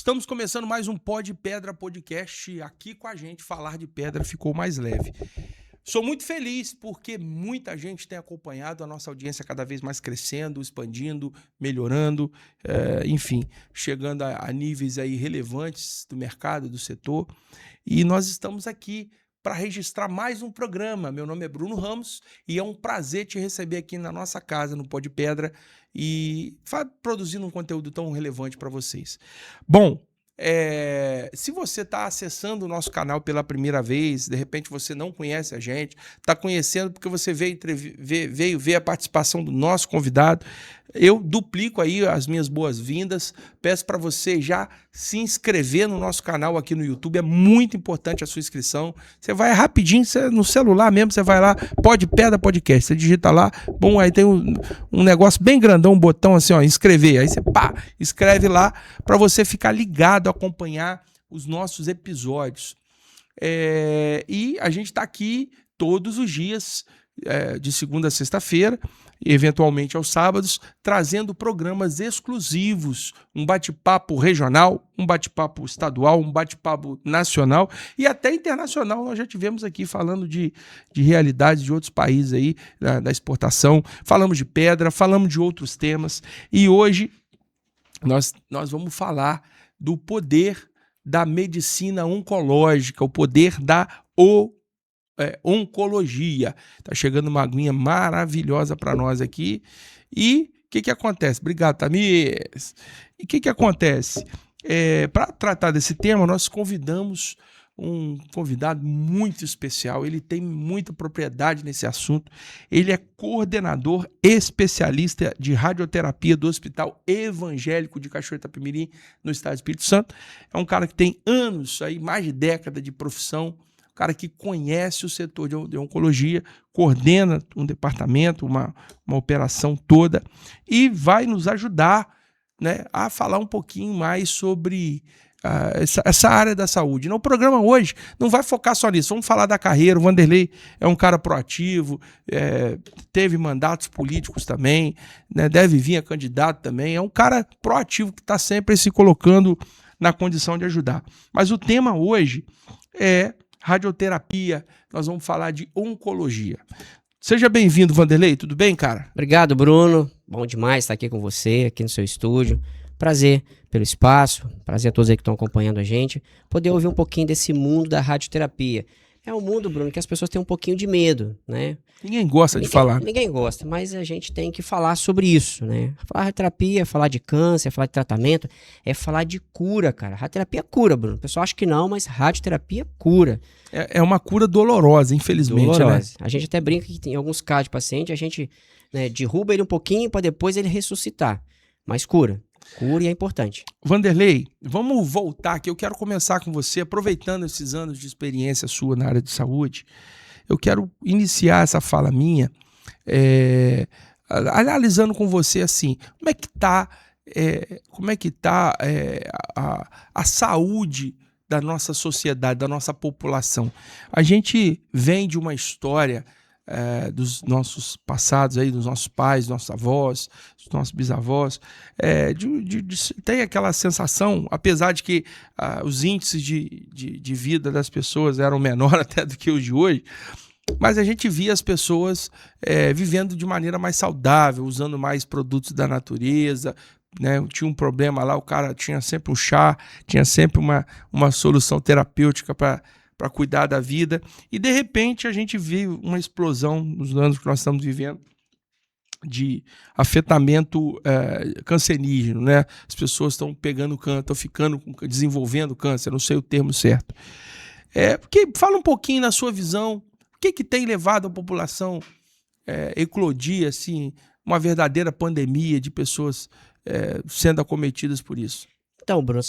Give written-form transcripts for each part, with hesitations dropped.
Estamos começando mais um Pó de Pedra podcast. Aqui com a gente, falar de pedra ficou mais leve. Sou muito feliz porque muita gente tem acompanhado a nossa audiência cada vez mais crescendo, expandindo, melhorando, enfim, chegando a níveis aí relevantes do mercado, do setor. E nós estamos aqui para registrar mais um programa. Meu nome é Bruno Ramos e é um prazer te receber aqui na nossa casa, no Pó de Pedra, e produzindo um conteúdo tão relevante para vocês. Bom, se você está acessando o nosso canal pela primeira vez, de repente você não conhece a gente, está conhecendo porque você veio ver a participação do nosso convidado, eu duplico aí as minhas boas-vindas, peço para você já se inscrever no nosso canal aqui no YouTube, é muito importante a sua inscrição, você vai rapidinho, no celular mesmo, você vai lá, Pó de Pedra Podcast, você digita lá, bom, aí tem um negócio bem grandão, um botão assim, ó, inscrever, aí você escreve lá para você ficar ligado, acompanhar os nossos episódios. E a gente está aqui todos os dias, de segunda a sexta-feira, eventualmente aos sábados, trazendo programas exclusivos, um bate-papo regional, um bate-papo estadual, um bate-papo nacional e até internacional. Nós já tivemos aqui falando de realidades de outros países aí, da exportação, falamos de pedra, falamos de outros temas e hoje nós vamos falar do poder da medicina oncológica, o poder da oncologia. Tá chegando uma aguinha maravilhosa para nós aqui. E o que acontece? Obrigado, Tamires. E o que acontece? Para tratar desse tema, nós convidamos um convidado muito especial. Ele tem muita propriedade nesse assunto. Ele é coordenador especialista de radioterapia do Hospital Evangélico de Cachoeira de Itapemirim, no estado do Espírito Santo. É um cara que tem anos, aí, mais de década de profissão, cara que conhece o setor de oncologia, coordena um departamento, uma operação toda e vai nos ajudar, né, a falar um pouquinho mais sobre essa área da saúde. O programa hoje não vai focar só nisso, vamos falar da carreira. O Vanderlei é um cara proativo, teve mandatos políticos também, né, deve vir a candidato também, é um cara proativo que está sempre se colocando na condição de ajudar. Mas o tema hoje é radioterapia, nós vamos falar de oncologia. Seja bem-vindo, Vanderlei, tudo bem, cara? Obrigado, Bruno, bom demais estar aqui com você, aqui no seu estúdio. Prazer pelo espaço, prazer a todos aí que estão acompanhando a gente, poder ouvir um pouquinho desse mundo da radioterapia. É um mundo, Bruno, que as pessoas têm um pouquinho de medo, né? Ninguém gosta de falar. Ninguém gosta, mas a gente tem que falar sobre isso, né? Falar de radioterapia, falar de câncer, falar de tratamento, é falar de cura, cara. Radioterapia cura, Bruno. O pessoal acha que não, mas radioterapia cura. É uma cura dolorosa, infelizmente, dolorosa, né? A gente até brinca que em alguns casos de paciente, a gente, né, derruba ele um pouquinho para depois ele ressuscitar. Mas cura. Cura e é importante. Vanderlei, vamos voltar aqui. Eu quero começar com você, aproveitando esses anos de experiência sua na área de saúde. Eu quero iniciar essa fala minha analisando com você assim, como é que tá a saúde da nossa sociedade, da nossa população. A gente vem de uma história dos nossos passados, aí, dos nossos pais, dos nossos avós, dos nossos bisavós, tem aquela sensação, apesar de que os índices de vida das pessoas eram menores até do que os de hoje, mas a gente via as pessoas vivendo de maneira mais saudável, usando mais produtos da natureza, né? Tinha um problema lá, o cara tinha sempre um chá, tinha sempre uma solução terapêutica para cuidar da vida, e de repente a gente viu uma explosão nos anos que nós estamos vivendo de afetamento cancerígeno, né? As pessoas estão pegando câncer, estão desenvolvendo câncer, não sei o termo certo. Porque fala um pouquinho na sua visão, o que tem levado a população eclodir assim, uma verdadeira pandemia de pessoas sendo acometidas por isso? Então, Bruno,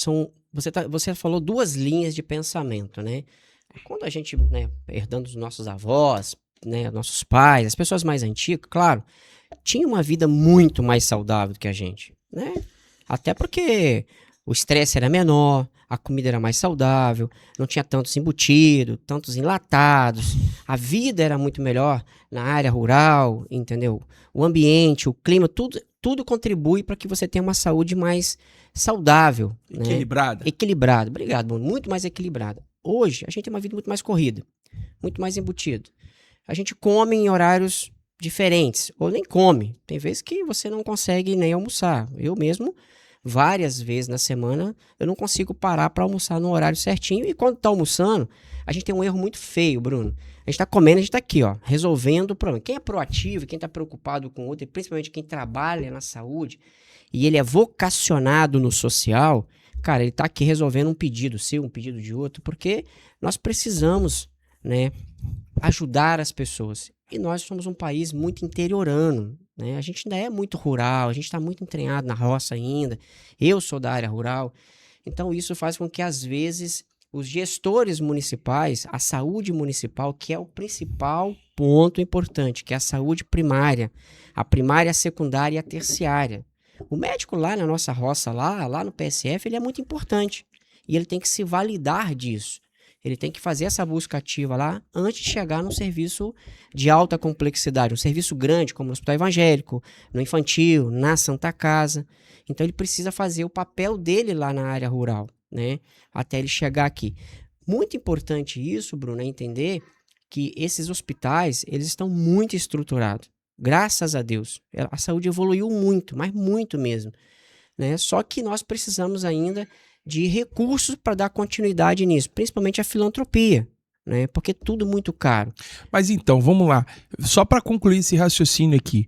você falou duas linhas de pensamento, né? Quando a gente, né, herdando os nossos avós, né, nossos pais, as pessoas mais antigas, claro, tinha uma vida muito mais saudável do que a gente, né? Até porque o estresse era menor, a comida era mais saudável, não tinha tantos embutidos, tantos enlatados, a vida era muito melhor na área rural, entendeu? O ambiente, o clima, tudo contribui para que você tenha uma saúde mais saudável. Equilibrada. Né? Equilibrada. Obrigado, Bruno. Muito mais equilibrada. Hoje, a gente tem uma vida muito mais corrida, muito mais embutido. A gente come em horários diferentes, ou nem come. Tem vezes que você não consegue nem almoçar. Eu mesmo, várias vezes na semana, eu não consigo parar para almoçar no horário certinho. E quando tá almoçando, a gente tem um erro muito feio, Bruno. A gente tá comendo, a gente tá aqui, ó, resolvendo o problema. Quem é proativo, quem tá preocupado com o outro, e principalmente quem trabalha na saúde, e ele é vocacionado no social, cara, ele tá aqui resolvendo um pedido seu, um pedido de outro, porque nós precisamos, né, ajudar as pessoas. E nós somos um país muito interiorano, né? A gente ainda é muito rural, a gente está muito entranhado na roça ainda. Eu sou da área rural. Então isso faz com que, às vezes, os gestores municipais, a saúde municipal, que é o principal ponto importante, que é a saúde primária, a primária, a secundária e a terciária. O médico lá na nossa roça, lá no PSF, ele é muito importante. E ele tem que se validar disso. Ele tem que fazer essa busca ativa lá antes de chegar num serviço de alta complexidade, um serviço grande, como no Hospital Evangélico, no Infantil, na Santa Casa. Então ele precisa fazer o papel dele lá na área rural, né? Até ele chegar aqui. Muito importante isso, Bruno, é entender que esses hospitais, eles estão muito estruturados. Graças a Deus. A saúde evoluiu muito, mas muito mesmo, né? Só que nós precisamos ainda de recursos para dar continuidade nisso, principalmente a filantropia, né? Porque é tudo muito caro. Mas então, vamos lá. Só para concluir esse raciocínio aqui,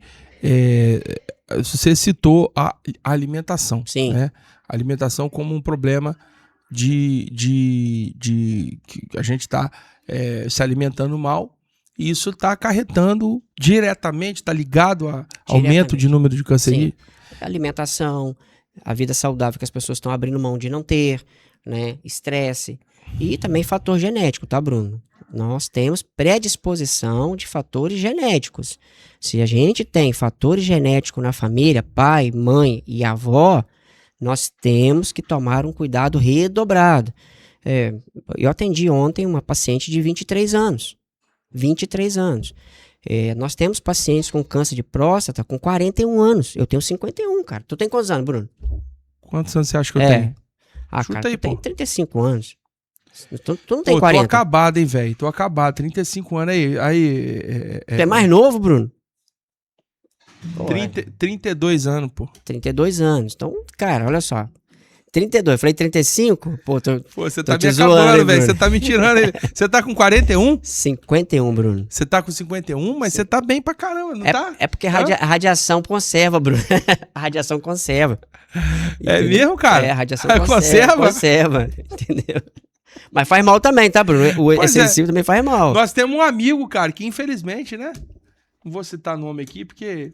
você citou a alimentação. Sim. Né? A alimentação como um problema de que a gente está se alimentando mal, e isso está acarretando diretamente, está ligado a aumento de número de cancerígenos. Alimentação, a vida saudável que as pessoas estão abrindo mão de não ter, né? Estresse. E também fator genético, tá, Bruno? Nós temos predisposição de fatores genéticos. Se a gente tem fatores genéticos na família, pai, mãe e avó, nós temos que tomar um cuidado redobrado. Eu atendi ontem uma paciente de 23 anos. 23 anos. Nós temos pacientes com câncer de próstata com 41 anos. Eu tenho 51, cara. Tu tem quantos anos, Bruno? Quantos anos você acha que eu tenho? Chuta cara, aí, tu tem 35 anos. Tu não tem 40. Tô acabado, hein, velho? Tô acabado. 35 anos aí. Tu é mais novo, Bruno? 32 anos, pô. 32 anos. Então, cara, olha só. 32, falei 35? Pô, você tá me acabando, velho. Você tá me tirando aí. Você tá com 41? 51, Bruno. Você tá com 51, mas você tá bem pra caramba, não tá? É porque a radiação conserva, Bruno. A radiação conserva. É mesmo, cara? A radiação conserva. Entendeu? Mas faz mal também, tá, Bruno? O excessivo também faz mal. Nós temos um amigo, cara, que infelizmente, né? Não vou citar nome aqui, porque...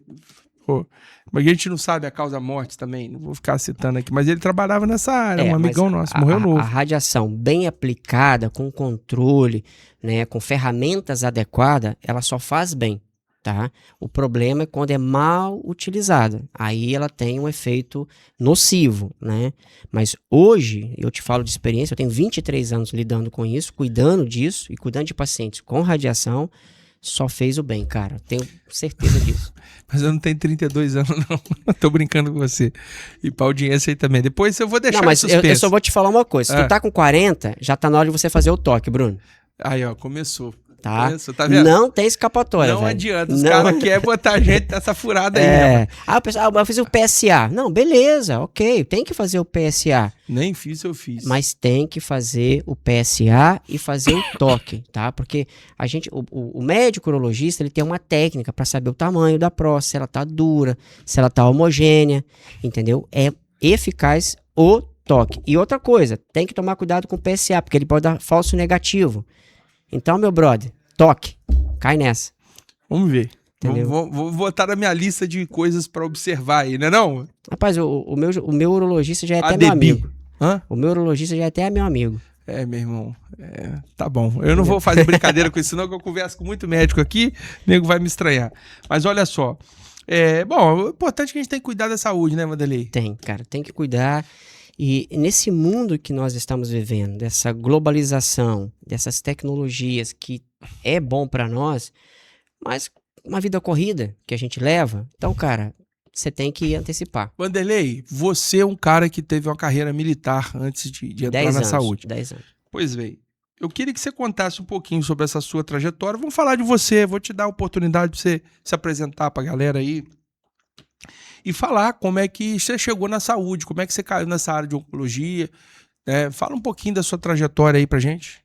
mas a gente não sabe a causa-morte também, não vou ficar citando aqui, mas ele trabalhava nessa área, um amigão nosso, morreu novo. A radiação bem aplicada, com controle, né, com ferramentas adequadas, ela só faz bem, tá? O problema é quando é mal utilizada, aí ela tem um efeito nocivo, né? Mas hoje, eu te falo de experiência, eu tenho 23 anos lidando com isso, cuidando disso e cuidando de pacientes com radiação, só fez o bem, cara. Tenho certeza disso. Mas eu não tenho 32 anos, não. Tô brincando com você. E pra audiência aí também. Depois eu vou deixar mas eu só vou te falar uma coisa. Se tu tá com 40, já tá na hora de você fazer o toque, Bruno. Aí, ó, começou. Tá? Tá vendo? Não tem escapatória, não velho. Adianta. Os caras querem botar a gente nessa furada aí, né? Eu fiz o PSA. Não, beleza, ok. Tem que fazer o PSA. Nem fiz, eu fiz. Mas tem que fazer o PSA e fazer o toque, tá? Porque o médico urologista, ele tem uma técnica para saber o tamanho da próstata, se ela tá dura, se ela tá homogênea, entendeu? É eficaz o toque. E outra coisa, tem que tomar cuidado com o PSA, porque ele pode dar falso negativo. Então, meu brother, toque. Cai nessa. Vamos ver. Vou botar na minha lista de coisas pra observar aí, né não? Rapaz, o meu urologista já é até meu amigo. Hã? O meu urologista já é até meu amigo. Meu irmão. Tá bom. Eu não vou fazer brincadeira com isso, não, que eu converso com muito médico aqui, o nego vai me estranhar. Mas olha só. Bom, o importante é que a gente tem que cuidar da saúde, né, Vanderlei? Tem, cara. Tem que cuidar. E nesse mundo que nós estamos vivendo, dessa globalização, dessas tecnologias que é bom para nós, mas uma vida corrida que a gente leva, então, cara, você tem que antecipar. Vanderlei, você é um cara que teve uma carreira militar antes de entrar na saúde. 10 anos. Pois bem, eu queria que você contasse um pouquinho sobre essa sua trajetória. Vamos falar de você, vou te dar a oportunidade de você se apresentar pra galera aí e falar como é que você chegou na saúde, como é que você caiu nessa área de oncologia, né? Fala um pouquinho da sua trajetória aí pra gente.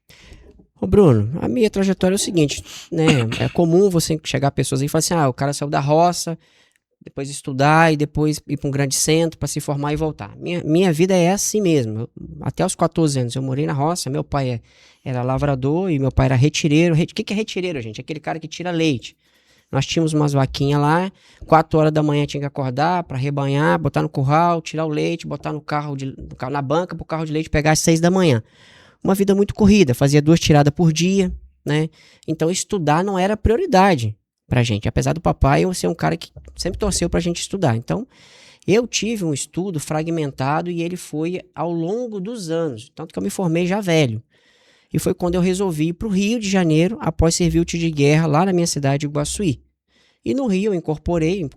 Ô Bruno, a minha trajetória é o seguinte, né? É comum você chegar pessoas aí e falar assim, o cara saiu da roça, depois estudar e depois ir para um grande centro para se formar e voltar. Minha vida é assim mesmo. Até os 14 anos eu morei na roça, meu pai era lavrador e meu pai era retireiro. O que é retireiro, gente? Aquele cara que tira leite. Nós tínhamos umas vaquinhas lá, 4 horas da manhã tinha que acordar para rebanhar, botar no curral, tirar o leite, botar no carro na banca para o carro de leite pegar às 6 da manhã. Uma vida muito corrida, fazia 2 tiradas por dia, né? Então estudar não era prioridade pra gente. Apesar do papai eu ser um cara que sempre torceu pra gente estudar. Então eu tive um estudo fragmentado e ele foi ao longo dos anos. Tanto que eu me formei já velho. E foi quando eu resolvi ir pro Rio de Janeiro após servir o tiro de guerra lá na minha cidade de Iguaçuí. E no Rio eu incorporei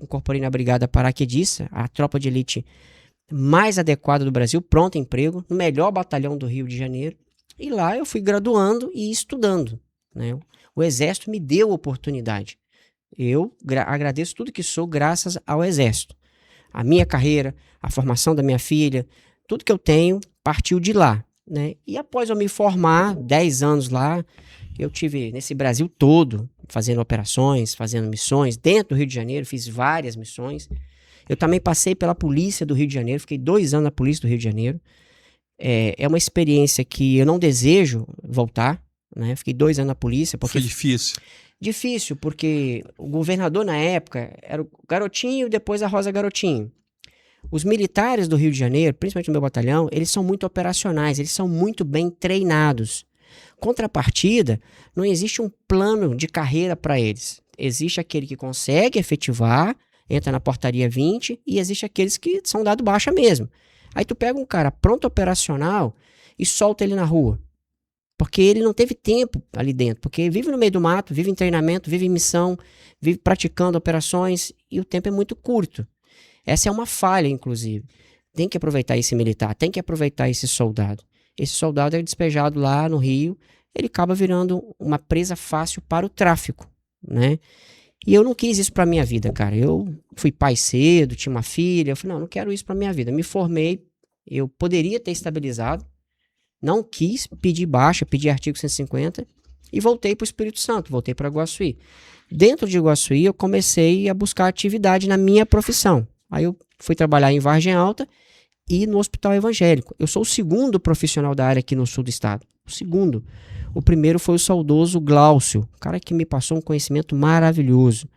na Brigada Paraquedista, a tropa de elite mais adequada do Brasil, pronto emprego, no melhor batalhão do Rio de Janeiro. E lá eu fui graduando e estudando, né? O Exército me deu oportunidade. Eu agradeço tudo que sou graças ao Exército. A minha carreira, a formação da minha filha, tudo que eu tenho partiu de lá, né? E após eu me formar, 10 anos lá, eu tive nesse Brasil todo, fazendo operações, fazendo missões. Dentro do Rio de Janeiro, fiz várias missões. Eu também passei pela polícia do Rio de Janeiro, fiquei 2 anos na polícia do Rio de Janeiro. É uma experiência que eu não desejo voltar, né? Fiquei 2 anos na polícia. Porque foi difícil. Difícil, porque o governador na época era o Garotinho e depois a Rosa Garotinho. Os militares do Rio de Janeiro, principalmente no meu batalhão, eles são muito operacionais, eles são muito bem treinados. Contrapartida, não existe um plano de carreira para eles. Existe aquele que consegue efetivar, entra na portaria 20, e existe aqueles que são dado baixa mesmo. Aí tu pega um cara pronto operacional e solta ele na rua. Porque ele não teve tempo ali dentro, porque vive no meio do mato, vive em treinamento, vive em missão, vive praticando operações e o tempo é muito curto. Essa é uma falha, inclusive. Tem que aproveitar esse militar, tem que aproveitar esse soldado. Esse soldado é despejado lá no Rio, ele acaba virando uma presa fácil para o tráfico, né? E eu não quis isso pra minha vida, cara. Eu fui pai cedo, tinha uma filha, eu falei, não quero isso pra minha vida. Me formei, eu poderia ter estabilizado, não quis pedir baixa, pedi artigo 150 e voltei para o Espírito Santo, voltei para Iguaçuí. Dentro de Iguaçuí eu comecei a buscar atividade na minha profissão. Aí eu fui trabalhar em Vargem Alta e no Hospital Evangélico. Eu sou o segundo profissional da área aqui no sul do estado. O segundo. O primeiro foi o saudoso Glaucio, um cara que me passou um conhecimento maravilhoso,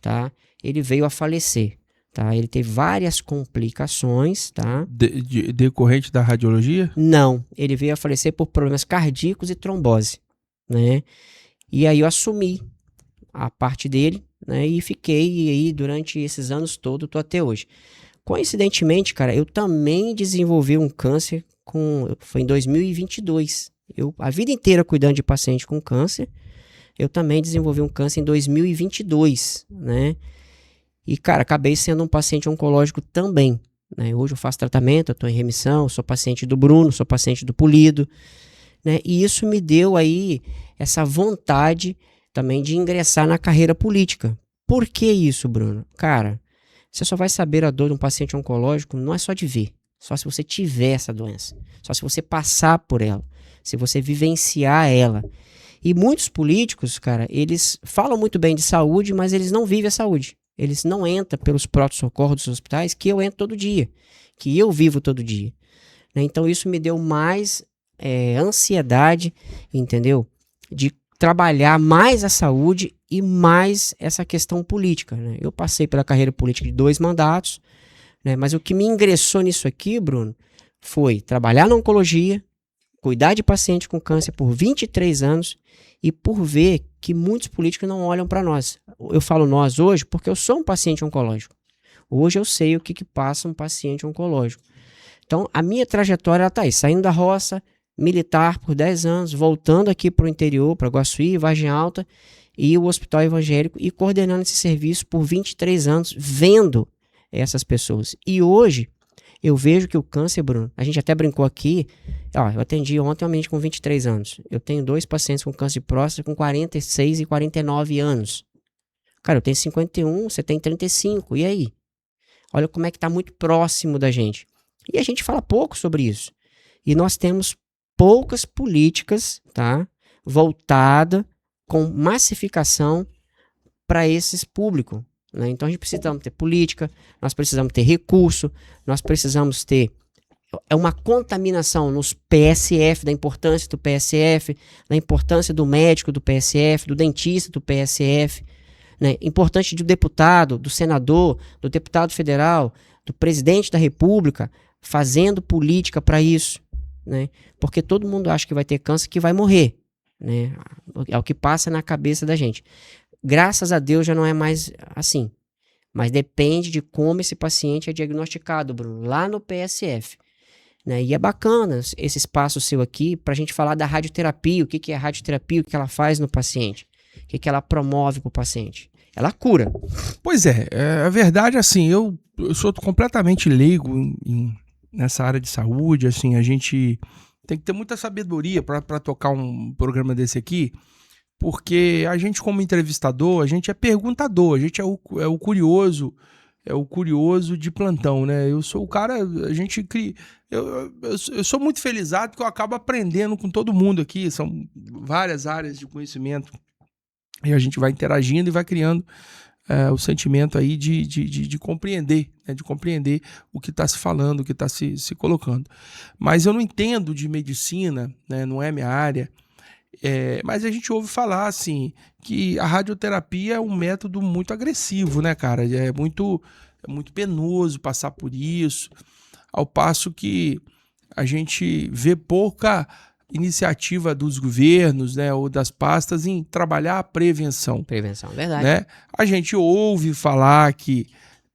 tá? Ele veio a falecer. Tá? Ele teve várias complicações, tá? Decorrente da radiologia? Não, ele veio a falecer por problemas cardíacos e trombose, né? E aí eu assumi a parte dele, né? E fiquei aí durante esses anos todos, tô até hoje. Coincidentemente, cara, eu também desenvolvi um câncer foi em 2022. Eu a vida inteira cuidando de paciente com câncer, eu também desenvolvi um câncer em 2022, né? E, cara, acabei sendo um paciente oncológico também, né? Hoje eu faço tratamento, eu estou em remissão, sou paciente do Bruno, sou paciente do Pulido, né? E isso me deu aí essa vontade também de ingressar na carreira política. Por que isso, Bruno? Cara, você só vai saber a dor de um paciente oncológico, não é só de ver, só se você tiver essa doença, só se você passar por ela, se você vivenciar ela. E muitos políticos, cara, eles falam muito bem de saúde, mas eles não vivem a saúde. Eles não entram pelos pronto-socorro dos hospitais que eu entro todo dia, que eu vivo todo dia, né? Então isso me deu mais ansiedade, entendeu? De trabalhar mais a saúde e mais essa questão política, né? Eu passei pela carreira política de 2 mandatos, né? Mas o que me ingressou nisso aqui, Bruno, foi trabalhar na oncologia, cuidar de paciente com câncer por 23 anos e por ver que muitos políticos não olham para nós. Eu falo nós hoje porque eu sou um paciente oncológico. Hoje eu sei o que passa um paciente oncológico. Então, a minha trajetória, ela tá aí, saindo da roça, militar por 10 anos, voltando aqui para o interior, para Guaçuí, Vargem Alta, e o Hospital Evangélico, e coordenando esse serviço por 23 anos, vendo essas pessoas. E hoje, eu vejo que o câncer, Bruno, a gente até brincou aqui, ó, eu atendi ontem uma menina com 23 anos. Eu tenho 2 pacientes com câncer de próstata com 46 e 49 anos. Cara, eu tenho 51, você tem 35, e aí? Olha como é que tá muito próximo da gente. E a gente fala pouco sobre isso. E nós temos poucas políticas, tá, voltada com massificação para esses públicos. Né? Então a gente precisa ter política, nós precisamos ter recurso, nós precisamos ter uma contaminação nos PSF, da importância do PSF, da importância do médico do PSF, do dentista do PSF, né? Importante do deputado, do senador, do deputado federal, do presidente da república, fazendo política para isso, né? Porque todo mundo acha que vai ter câncer, que vai morrer, né? É o que passa na cabeça da gente. Graças a Deus já não é mais assim. Mas depende de como esse paciente é diagnosticado, Bruno, lá no PSF. Né? E é bacana esse espaço seu aqui para a gente falar da radioterapia, o que é a radioterapia, o que ela faz no paciente, o que ela promove para o paciente. Ela cura. Pois é, a verdade, assim, eu sou completamente leigo nessa área de saúde, assim, a gente tem que ter muita sabedoria para tocar um programa desse aqui, porque a gente, como entrevistador, a gente é perguntador, a gente é o curioso de plantão, né? Eu sou o cara, a gente cria... Eu sou muito felizado porque eu acabo aprendendo com todo mundo aqui, são várias áreas de conhecimento, e a gente vai interagindo e vai criando o sentimento aí de compreender, né? De compreender o que está se falando, o que está se colocando. Mas eu não entendo de medicina, né? Não é minha área. Mas a gente ouve falar assim que a radioterapia é um método muito agressivo, né, cara? É muito penoso passar por isso, ao passo que a gente vê pouca iniciativa dos governos, né, ou das pastas em trabalhar a prevenção. Prevenção, verdade. Né? A gente ouve falar que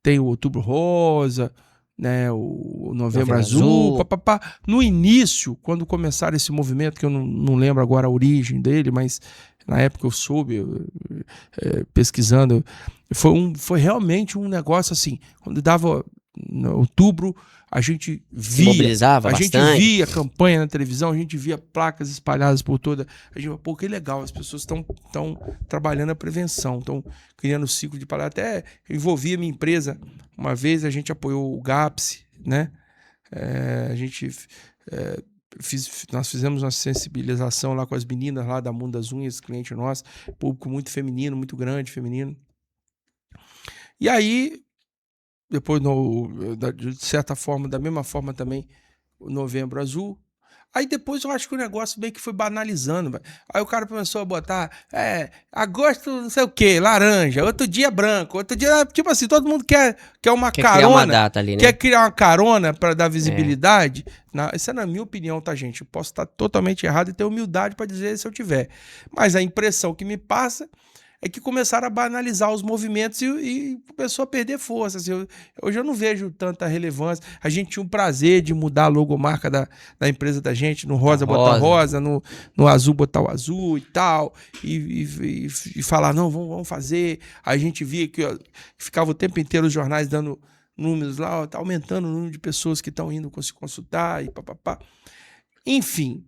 tem o Outubro Rosa, né, o Novembro Azul. Papapá. No início, quando começaram esse movimento, que eu não lembro agora a origem dele, mas na época eu soube, pesquisando, foi realmente um negócio assim, quando dava outubro, a gente via, mobilizava bastante. Gente via campanha na televisão, a gente via placas espalhadas por toda, a gente, pô, que legal, as pessoas estão trabalhando a prevenção, estão criando ciclo de palavra. Até envolvia minha empresa, uma vez a gente apoiou o GAPS, né? Nós fizemos uma sensibilização lá com as meninas lá da Mundo das Unhas, cliente nosso, público muito feminino, muito grande, feminino. E aí, depois, de certa forma, da mesma forma também, o Novembro Azul. Aí depois eu acho que o negócio meio que foi banalizando. Aí o cara começou a botar, agosto não sei o que, laranja, outro dia branco, outro dia, tipo assim, todo mundo quer uma carona. Criar uma data ali, né? Quer criar uma carona para dar visibilidade. Essa é na minha opinião, tá, gente? Eu posso estar totalmente errado e ter humildade para dizer se eu tiver. Mas a impressão que me passa é que começaram a banalizar os movimentos e começou a perder força. Assim, hoje eu não vejo tanta relevância. A gente tinha um prazer de mudar a logomarca da empresa da gente, no rosa botar rosa, no azul botar o azul e tal, e falar, não, vamos fazer. Aí a gente via que ficava o tempo inteiro os jornais dando números lá, tá aumentando o número de pessoas que estão indo se consultar e papapá. Enfim,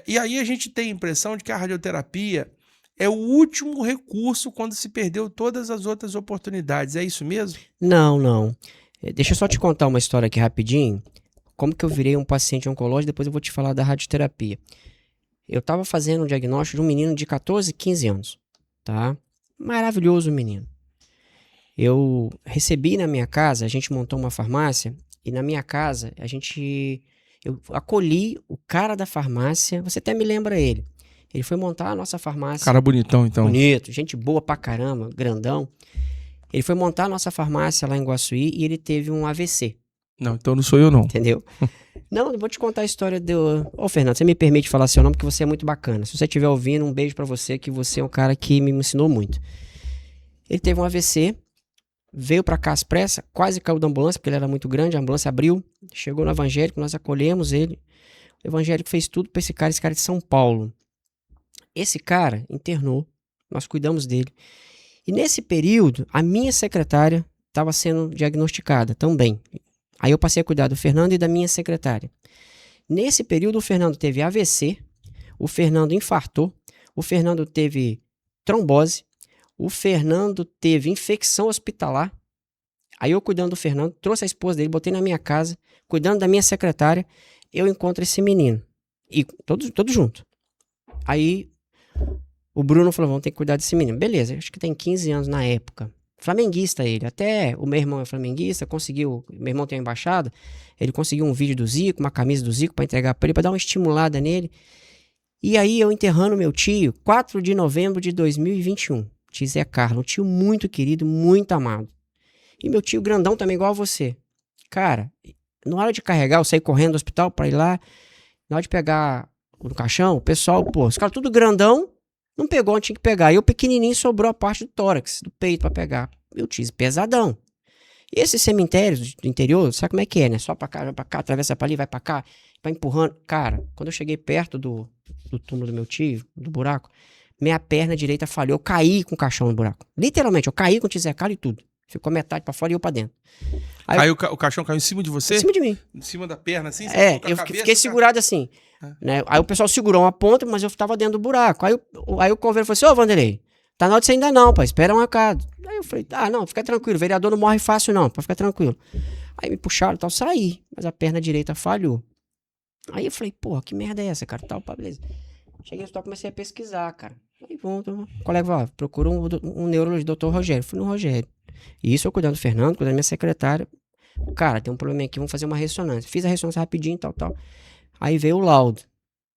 e aí a gente tem a impressão de que a radioterapia é o último recurso quando se perdeu todas as outras oportunidades. É isso mesmo? Não. Deixa eu só te contar uma história aqui rapidinho. Como que eu virei um paciente oncológico, depois eu vou te falar da radioterapia. Eu estava fazendo um diagnóstico de um menino de 14, 15 anos. Tá? Maravilhoso menino. Eu recebi na minha casa, a gente montou uma farmácia, e na minha casa eu acolhi o cara da farmácia, você até me lembra ele. Ele foi montar a nossa farmácia. Cara bonitão, então. Bonito, gente boa pra caramba, grandão. Ele foi montar a nossa farmácia lá em Guaçuí e ele teve um AVC. Não, então não sou eu, não. Entendeu? Não, eu vou te contar a história do... Ô, Fernando, você me permite falar seu nome porque você é muito bacana. Se você estiver ouvindo, um beijo pra você, que você é um cara que me ensinou muito. Ele teve um AVC veio pra cá às pressas, quase caiu da ambulância, porque ele era muito grande, a ambulância abriu, chegou no evangélico, nós acolhemos ele. O evangélico fez tudo pra esse cara é de São Paulo. Esse cara internou, nós cuidamos dele. E nesse período, a minha secretária estava sendo diagnosticada também. Aí eu passei a cuidar do Fernando e da minha secretária. Nesse período, o Fernando teve AVC, o Fernando infartou, o Fernando teve trombose, o Fernando teve infecção hospitalar. Aí eu cuidando do Fernando, trouxe a esposa dele, botei na minha casa, cuidando da minha secretária, eu encontro esse menino. E todos juntos. Aí o Bruno falou, vamos ter que cuidar desse menino. Beleza, acho que tem 15 anos na época. Flamenguista ele, até o meu irmão é flamenguista, conseguiu, meu irmão tem uma embaixada, ele conseguiu um vídeo do Zico, uma camisa do Zico pra entregar pra ele, pra dar uma estimulada nele. E aí eu enterrando meu tio, 4 de novembro de 2021, tio Zé Carlos, um tio muito querido, muito amado. E meu tio grandão também igual a você. Cara, na hora de carregar, eu saí correndo do hospital pra ir lá, na hora de pegar no caixão, o pessoal, pô, os caras tudo grandão, não pegou onde tinha que pegar. E eu pequenininho sobrou a parte do tórax, do peito pra pegar. Eu tive pesadão. E esses cemitérios do interior, sabe como é que é, né? Só pra cá, vai pra cá, atravessa pra ali, vai pra cá, vai empurrando. Cara, quando eu cheguei perto do túmulo do meu tio, do buraco, minha perna direita falhou. Eu caí com o caixão no buraco. Literalmente, eu caí com o tizecalo e tudo. Ficou metade pra fora e eu pra dentro. Aí o caixão caiu em cima de você? Em cima de mim. Em cima da perna, assim? Eu fiquei segurado assim. Né? Aí o pessoal segurou uma ponta, mas eu tava dentro do buraco. Aí o conselheiro falou assim, ô Vanderlei, tá na hora de você ainda não, pai, espera um recado. Aí eu falei, não, fica tranquilo, o vereador não morre fácil não, pode ficar tranquilo. Aí me puxaram e tal, saí, mas a perna direita falhou. Aí eu falei, porra, que merda é essa, cara, tal, pá, beleza. Cheguei no hospital, comecei a pesquisar, cara. Aí o colega falou, procura um neurologista, doutor Rogério. Fui no Rogério. E isso eu cuidando do Fernando, cuidando da minha secretária. Cara, tem um problema aqui, vamos fazer uma ressonância. Fiz a ressonância rapidinho, tal. Aí veio o laudo.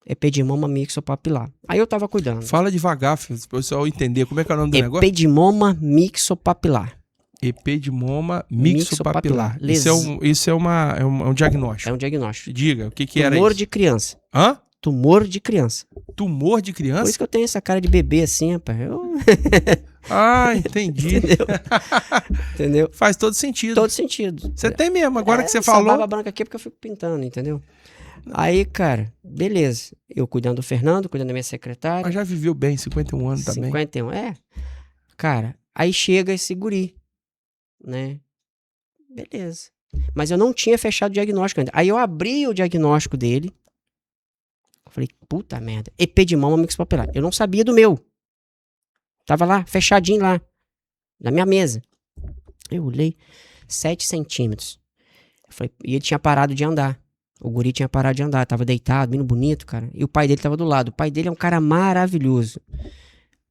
Epidimoma mixopapilar. Aí eu tava cuidando. Fala devagar, para o pessoal entender como é que é o nome do negócio. Epidimoma mixopapilar. Epidimoma mixopapilar. Isso é um diagnóstico. É um diagnóstico. Diga, o que era isso? Tumor de criança. Hã? Tumor de criança. Tumor de criança? Por isso que eu tenho essa cara de bebê assim, rapaz. Entendi. Entendeu? Faz todo sentido. Todo sentido. Você tem mesmo, agora que você falou. Essa barba branca aqui é porque eu fico pintando, entendeu? Aí, cara, beleza. Eu cuidando do Fernando, cuidando da minha secretária. Mas já viveu bem, 51 anos também. 51, Cara, aí chega esse guri, né? Beleza. Mas eu não tinha fechado o diagnóstico ainda. Aí eu abri o diagnóstico dele. Falei, puta merda. Epidimoma mixopapilar. Eu não sabia do meu. Tava lá, fechadinho lá. Na minha mesa. Eu olhei. 7 centímetros. Falei, e ele tinha parado de andar. O guri tinha parado de andar. Tava deitado, menino bonito, cara. E o pai dele tava do lado. O pai dele é um cara maravilhoso.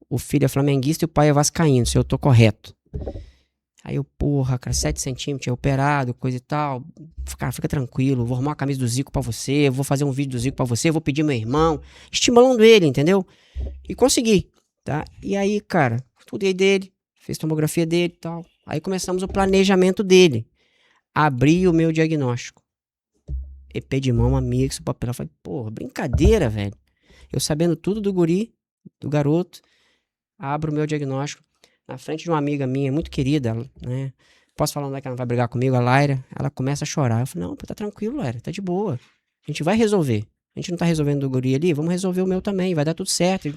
O filho é flamenguista e o pai é vascaíno, se eu tô correto. Aí eu, porra, cara, 7 centímetros, tinha operado, coisa e tal. Cara, fica tranquilo, vou arrumar a camisa do Zico pra você, vou fazer um vídeo do Zico pra você, vou pedir meu irmão. Estimulando ele, entendeu? E consegui, tá? E aí, cara, estudei dele, fiz tomografia dele e tal. Aí começamos o planejamento dele. Abri o meu diagnóstico. Epidimoma mixopapilar. Falei, porra, brincadeira, velho. Eu sabendo tudo do guri, do garoto, abro o meu diagnóstico. Na frente de uma amiga minha, muito querida, né? Posso falar onde é que ela não vai brigar comigo? A Laira. Ela começa a chorar. Eu falei, não, tá tranquilo, Laira, tá de boa. A gente vai resolver. A gente não tá resolvendo do guri ali, vamos resolver o meu também, vai dar tudo certo.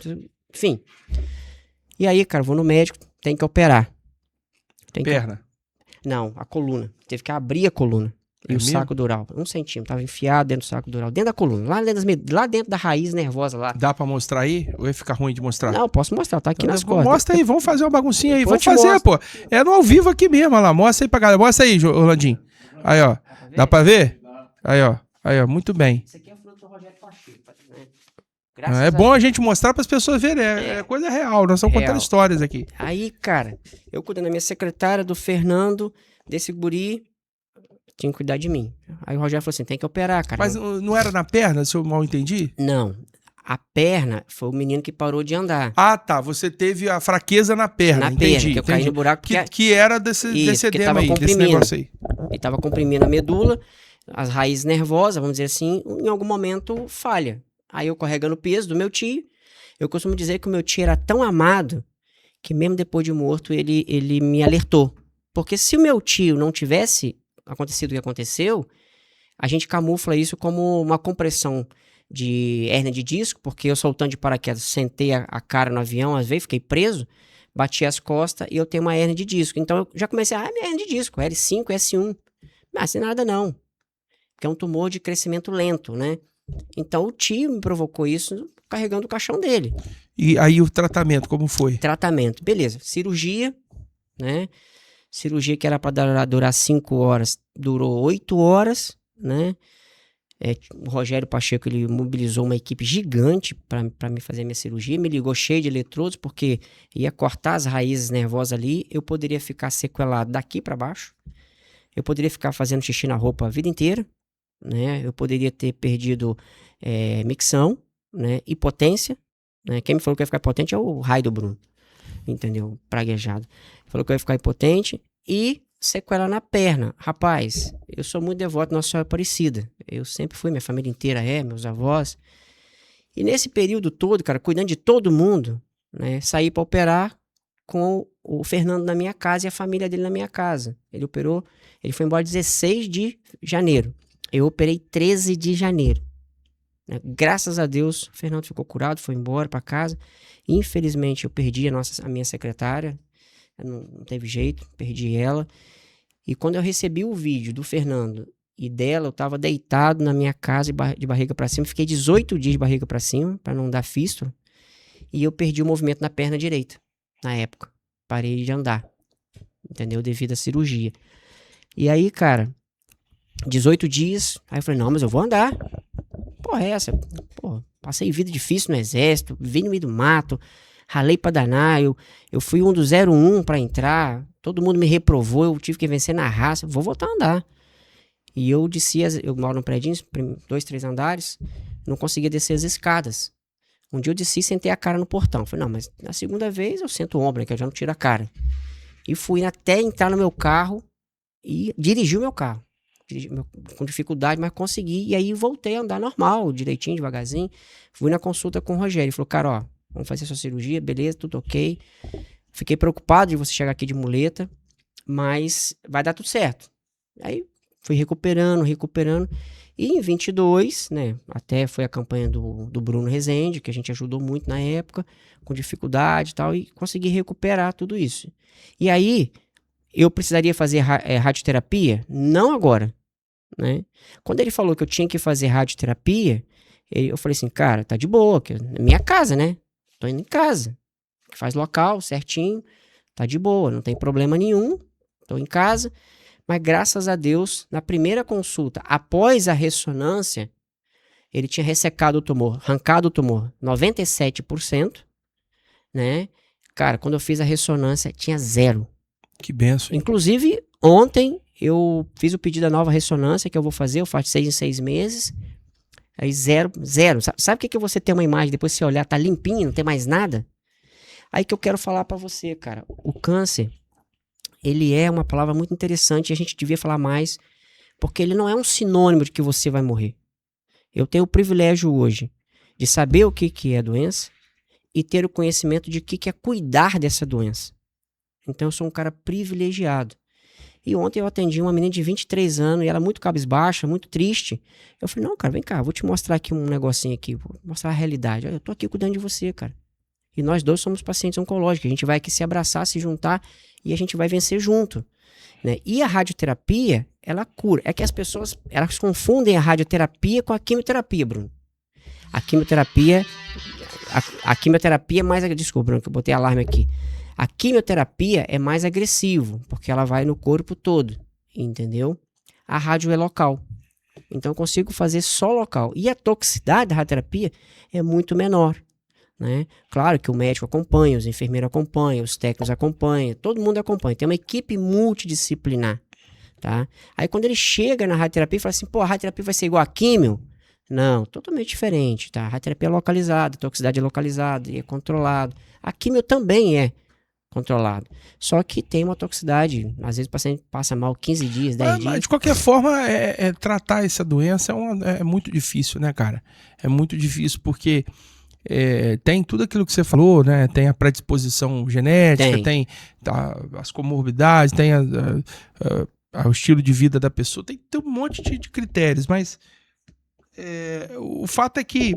Enfim. E aí, cara, vou no médico, tem que operar. Perna? Não, a coluna. Teve que abrir a coluna. E o saco dural. 1 centímetro. Tava enfiado dentro do saco dural. Dentro da coluna. Lá dentro da raiz nervosa lá. Dá pra mostrar aí? Ou ia ficar ruim de mostrar? Não, posso mostrar. Tá aqui nas costas. Mostra aí. Vamos fazer uma baguncinha aí. Vamos fazer, pô. É no ao vivo aqui mesmo. Olha lá. Mostra aí pra galera. Mostra aí, Orlandinho. Aí, ó. Dá pra ver? Aí, ó. Aí, ó. Muito bem. Isso aqui é fruto do Rogério Pacheco. É bom a gente mostrar para as pessoas verem. É coisa real. Nós estamos contando histórias aqui. Aí, cara, eu cuidando da minha secretária, do Fernando, desse guri, tinha que cuidar de mim. Aí o Rogério falou assim, tem que operar, cara. Mas não era na perna, se eu mal entendi? Não. A perna foi o menino que parou de andar. Ah, tá. Você teve a fraqueza na perna. Na perna, que eu caí no buraco. Que era desse edema aí, desse negócio aí. Ele tava comprimindo a medula, as raízes nervosas, vamos dizer assim, em algum momento falha. Aí eu carregando o peso do meu tio, eu costumo dizer que o meu tio era tão amado que mesmo depois de morto ele me alertou Porque se o meu tio não tivesse acontecido o que aconteceu, a gente camufla isso como uma compressão de hérnia de disco, porque eu soltando de paraquedas, sentei a cara no avião, às vezes fiquei preso, bati as costas e eu tenho uma hérnia de disco. Então eu já comecei, minha hérnia de disco, L5, S1. Mas sem nada não, porque é um tumor de crescimento lento, né? Então o tio me provocou isso carregando o caixão dele. E aí o tratamento, como foi? Tratamento, beleza. Cirurgia, né? Cirurgia que era para durar 5 horas, durou 8 horas, né? O Rogério Pacheco, ele mobilizou uma equipe gigante para me fazer a minha cirurgia, me ligou cheio de eletrodos, porque ia cortar as raízes nervosas ali, eu poderia ficar sequelado daqui para baixo, eu poderia ficar fazendo xixi na roupa a vida inteira, né? Eu poderia ter perdido micção, né? E potência, né? Quem me falou que ia ficar potente é o raio do Bruno, entendeu? Praguejado. Falou que eu ia ficar impotente e sequela na perna. Rapaz, eu sou muito devoto à Nossa Senhora Aparecida. Eu sempre fui, minha família inteira meus avós. E nesse período todo, cara, cuidando de todo mundo, né? Saí para operar com o Fernando na minha casa e a família dele na minha casa. Ele operou, ele foi embora 16 de janeiro. Eu operei 13 de janeiro. Né? Graças a Deus, o Fernando ficou curado, foi embora para casa. Infelizmente, eu perdi a minha secretária. Não teve jeito, perdi ela. E quando eu recebi o vídeo do Fernando e dela, eu tava deitado na minha casa de barriga para cima. Fiquei 18 dias de barriga para cima, para não dar fístula. E eu perdi o movimento na perna direita, na época. Parei de andar, entendeu? Devido à cirurgia. E aí, cara, 18 dias, aí eu falei, não, mas eu vou andar. Porra, é essa? Porra, passei vida difícil no exército, vivi no meio do mato, ralei pra danar, eu fui um do 01 pra entrar, todo mundo me reprovou, eu tive que vencer na raça, vou voltar a andar. E eu desci, eu moro num prédio, 2, 3 andares, não conseguia descer as escadas. Um dia eu desci e sentei a cara no portão. Falei, não, mas na segunda vez eu sento o ombro, né, que eu já não tiro a cara. E fui até entrar no meu carro e dirigi o meu carro. Com dificuldade, mas consegui. E aí voltei a andar normal, direitinho, devagarzinho. Fui na consulta com o Rogério. Ele falou, cara, ó, vamos fazer sua cirurgia, beleza, tudo ok. Fiquei preocupado de você chegar aqui de muleta, mas vai dar tudo certo. Aí fui recuperando. E em 22, né, até foi a campanha do Bruno Rezende, que a gente ajudou muito na época, com dificuldade e tal, e consegui recuperar tudo isso. E aí, eu precisaria fazer radioterapia? Não agora, né? Quando ele falou que eu tinha que fazer radioterapia, eu falei assim, cara, tá de boa, que é minha casa, né? Tô indo em casa, faz local, certinho, tá de boa, não tem problema nenhum, tô em casa. Mas graças a Deus, na primeira consulta, após a ressonância, ele tinha ressecado o tumor, arrancado o tumor, 97%, né? Cara, quando eu fiz a ressonância, tinha 0. Que benção. Inclusive, ontem eu fiz o pedido da nova ressonância que eu vou fazer, eu faço 6 em 6 meses. Aí 0. Sabe o que você tem uma imagem, depois você olhar, tá limpinho, não tem mais nada? Aí que eu quero falar pra você, cara. O câncer, ele é uma palavra muito interessante e a gente devia falar mais, porque ele não é um sinônimo de que você vai morrer. Eu tenho o privilégio hoje de saber o que é a doença e ter o conhecimento de que é cuidar dessa doença. Então eu sou um cara privilegiado. E ontem eu atendi uma menina de 23 anos e ela muito cabisbaixa, muito triste. Eu falei, não, cara, vem cá, vou te mostrar aqui um negocinho aqui, vou mostrar a realidade. Olha, eu tô aqui cuidando de você, cara. E nós dois somos pacientes oncológicos, a gente vai aqui se abraçar, se juntar e a gente vai vencer junto. Né? E a radioterapia, ela cura. É que as pessoas, elas confundem a radioterapia com a quimioterapia, Bruno. A quimioterapia é mais... Desculpa, Bruno, que eu botei alarme aqui. A quimioterapia é mais agressivo, porque ela vai no corpo todo, entendeu? A rádio é local. Então eu consigo fazer só local. E a toxicidade da radioterapia é muito menor. Né? Claro que o médico acompanha, os enfermeiros acompanham, os técnicos acompanham, todo mundo acompanha. Tem uma equipe multidisciplinar. Tá? Aí quando ele chega na radioterapia e fala assim, pô, a radioterapia vai ser igual a químio? Não, totalmente diferente. Tá? A radioterapia é localizada, a toxicidade é localizada e é controlado. A químio também é controlado. Só que tem uma toxicidade. Às vezes o paciente passa mal 15 dias, 10 dias. Mas de qualquer forma, tratar essa doença é muito difícil, né, cara? É muito difícil porque tem tudo aquilo que você falou, né? Tem a predisposição genética, Tem. as comorbidades, tem o estilo de vida da pessoa, tem um monte de critérios, mas o fato é que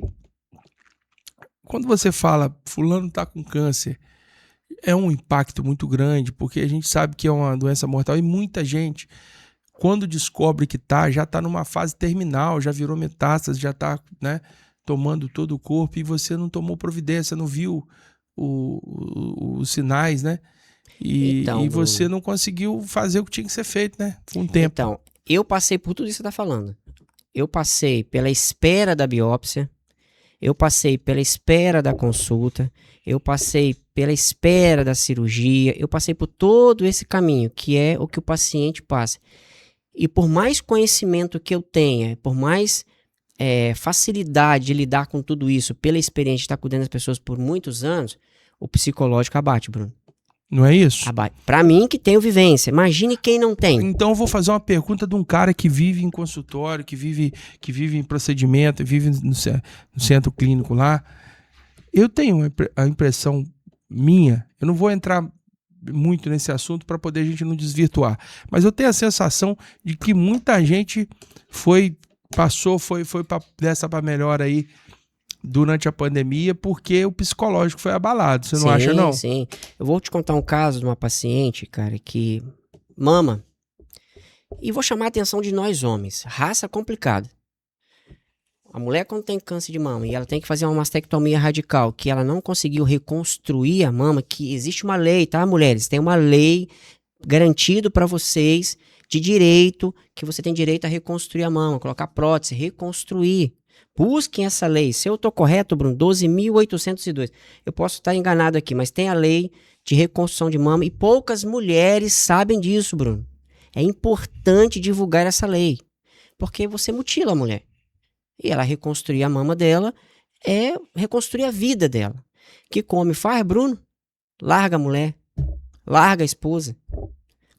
quando você fala fulano tá com câncer, é um impacto muito grande, porque a gente sabe que é uma doença mortal e muita gente, quando descobre que já tá numa fase terminal, já virou metástase, já tá, né, tomando todo o corpo e você não tomou providência, não viu os sinais, né? E você não conseguiu fazer o que tinha que ser feito, né? Por um tempo. Então, eu passei por tudo isso que você tá falando. Eu passei pela espera da biópsia, eu passei pela espera da consulta, eu passei pela espera da cirurgia, eu passei por todo esse caminho, que é o que o paciente passa. E por mais conhecimento que eu tenha, por mais facilidade de lidar com tudo isso, pela experiência de estar cuidando das pessoas por muitos anos, o psicológico abate, Bruno. Não é isso? Abate. Pra mim, que tenho vivência. Imagine quem não tem. Então eu vou fazer uma pergunta de um cara que vive em consultório, que vive em procedimento, vive no centro clínico lá. Eu tenho a impressão minha, eu não vou entrar muito nesse assunto para poder a gente não desvirtuar, mas eu tenho a sensação de que muita gente foi dessa para melhor aí durante a pandemia, porque o psicológico foi abalado. Você não acha, não? Sim. Eu vou te contar um caso de uma paciente, cara, que mama. E vou chamar a atenção de nós homens. Raça complicada. A mulher, quando tem câncer de mama e ela tem que fazer uma mastectomia radical, que ela não conseguiu reconstruir a mama, que existe uma lei, tá, mulheres? Tem uma lei garantido para vocês de direito, que você tem direito a reconstruir a mama, colocar prótese, reconstruir. Busquem essa lei. Se eu estou correto, Bruno, 12.802. Eu posso estar enganado aqui, mas tem a lei de reconstrução de mama e poucas mulheres sabem disso, Bruno. É importante divulgar essa lei, porque você mutila a mulher. E ela reconstruir a mama dela é reconstruir a vida dela. Que come faz, Bruno? Larga a mulher, larga a esposa.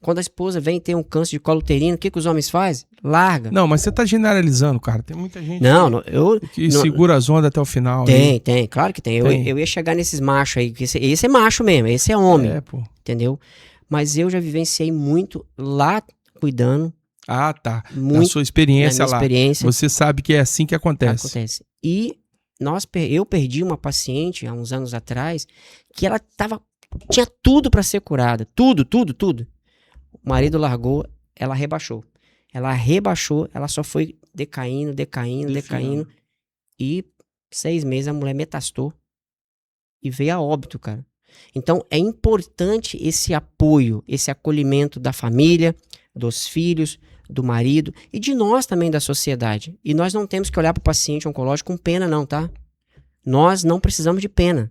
Quando a esposa vem ter um câncer de colo uterino, o que os homens fazem? Larga. Não, mas você tá generalizando, cara. Tem muita gente que não, segura as ondas até o final. Tem, claro que tem. Eu ia chegar nesses machos aí, que esse é macho mesmo, esse é homem. Pô. Entendeu? Mas eu já vivenciei muito lá cuidando. Ah, tá. Na sua experiência lá. Você sabe que é assim que acontece. E eu perdi uma paciente há uns anos atrás que ela tinha tudo para ser curada. Tudo. O marido largou, ela rebaixou. Ela só foi decaindo. E 6 meses a mulher metastou e veio a óbito, cara. Então é importante esse apoio, esse acolhimento da família, dos filhos, do marido e de nós também, da sociedade. E nós não temos que olhar para o paciente oncológico com pena não, tá? Nós não precisamos de pena.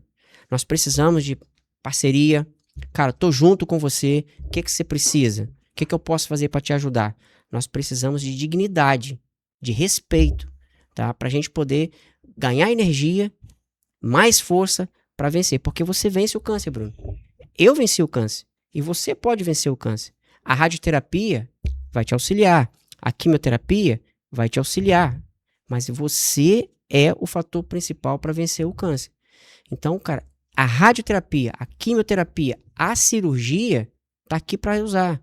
Nós precisamos de parceria. Cara, tô junto com você. O que você precisa? O que eu posso fazer para te ajudar? Nós precisamos de dignidade, de respeito, tá? Pra gente poder ganhar energia, mais força para vencer. Porque você vence o câncer, Bruno. Eu venci o câncer. E você pode vencer o câncer. A radioterapia vai te auxiliar. A quimioterapia vai te auxiliar. Mas você é o fator principal para vencer o câncer. Então, cara, a radioterapia, a quimioterapia, a cirurgia tá aqui para usar,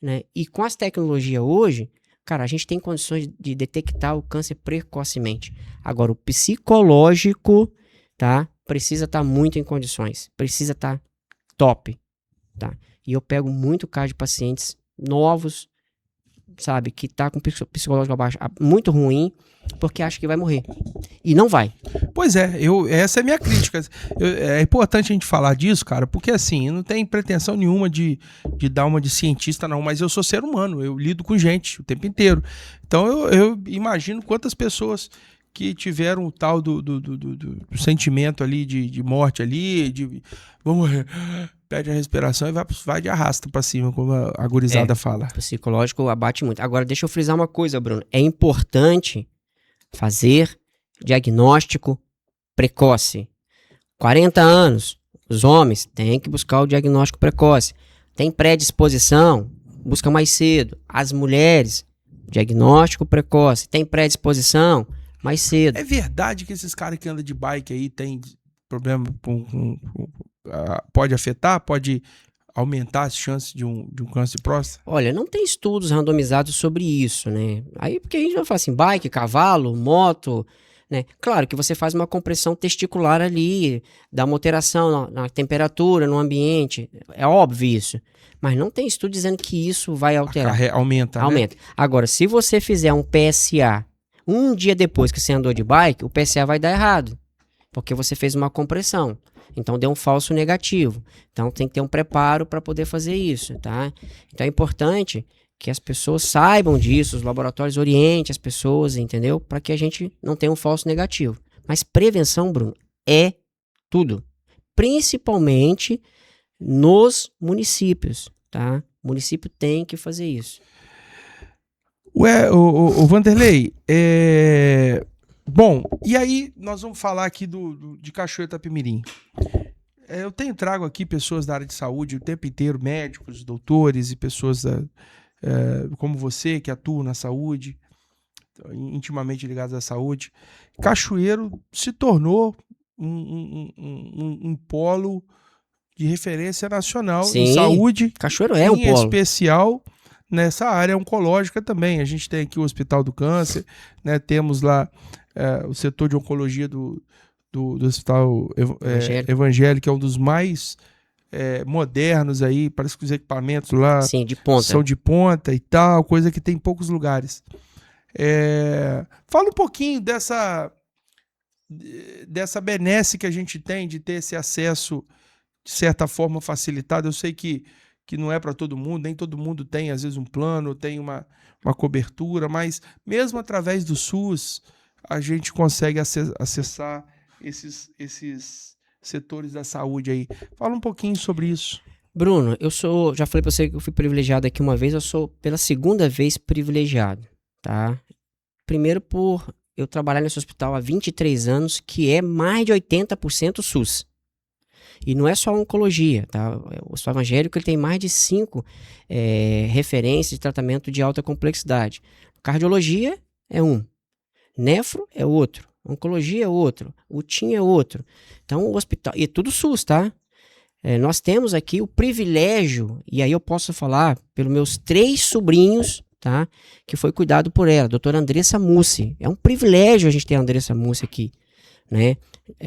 né? E com as tecnologias hoje, cara, a gente tem condições de detectar o câncer precocemente. Agora, o psicológico, tá? Precisa estar muito em condições. Precisa estar top, tá? E eu pego muito caso de pacientes novos, sabe, que tá com psicológico abaixo, muito ruim, porque acha que vai morrer. E não vai. Pois é, essa é a minha crítica. É importante a gente falar disso, cara, porque assim, eu não tenho pretensão nenhuma de dar uma de cientista, não, mas eu sou ser humano, eu lido com gente o tempo inteiro. Então eu imagino quantas pessoas que tiveram o tal do sentimento ali de morte ali, vamos morrer, perde a respiração e vai de arrasta pra cima, como a gurizada fala. O psicológico abate muito. Agora, deixa eu frisar uma coisa, Bruno. É importante fazer diagnóstico precoce. 40 anos, os homens têm que buscar o diagnóstico precoce. Tem predisposição, busca mais cedo. As mulheres, diagnóstico precoce. Tem predisposição, mais cedo. É verdade que esses caras que andam de bike aí problema pode afetar, pode aumentar as chances de um câncer de próstata? Olha, não tem estudos randomizados sobre isso, né? Aí porque a gente vai falar assim, bike, cavalo, moto, né? Claro que você faz uma compressão testicular ali, dá uma alteração na temperatura, no ambiente, é óbvio isso. Mas não tem estudo dizendo que isso vai alterar. Aumenta, né? Agora, se você fizer um PSA um dia depois que você andou de bike, o PSA vai dar errado, porque você fez uma compressão. Então deu um falso negativo. Então tem que ter um preparo para poder fazer isso, tá? Então é importante que as pessoas saibam disso, os laboratórios orientem as pessoas, entendeu? Para que a gente não tenha um falso negativo. Mas prevenção, Bruno, é tudo. Principalmente nos municípios, tá? O município tem que fazer isso. O Vanderlei, bom, e aí nós vamos falar aqui de Cachoeiro do Itapemirim. Eu trago aqui pessoas da área de saúde o tempo inteiro, médicos, doutores e pessoas como você que atuam na saúde, intimamente ligados à saúde. Cachoeiro se tornou um polo de referência nacional em saúde. Cachoeiro é um polo. Em especial nessa área oncológica também. A gente tem aqui o Hospital do Câncer, né? Temos lá o setor de oncologia do Hospital Evangélico, que é um dos mais modernos aí. Parece que os equipamentos lá são de ponta e tal, coisa que tem em poucos lugares. Fala um pouquinho dessa benesse que a gente tem de ter esse acesso, de certa forma, facilitado. Eu sei que não é para todo mundo, nem todo mundo tem, às vezes, um plano, tem uma cobertura, mas mesmo através do SUS, a gente consegue acessar esses setores da saúde aí. Fala um pouquinho sobre isso. Bruno, já falei para você que eu fui privilegiado aqui uma vez, eu sou pela segunda vez privilegiado, tá? Primeiro por eu trabalhar nesse hospital há 23 anos, que é mais de 80% SUS. E não é só oncologia, tá? O Hospital Evangélico ele tem mais de 5 referências de tratamento de alta complexidade. Cardiologia é um, nefro é outro, oncologia é outro, UTIM é outro. Então o hospital, e é tudo SUS, tá? Nós temos aqui o privilégio, e aí eu posso falar pelos meus 3 sobrinhos, tá? Que foi cuidado por ela, a doutora Andressa Mussi. É um privilégio a gente ter a Andressa Mussi aqui, né?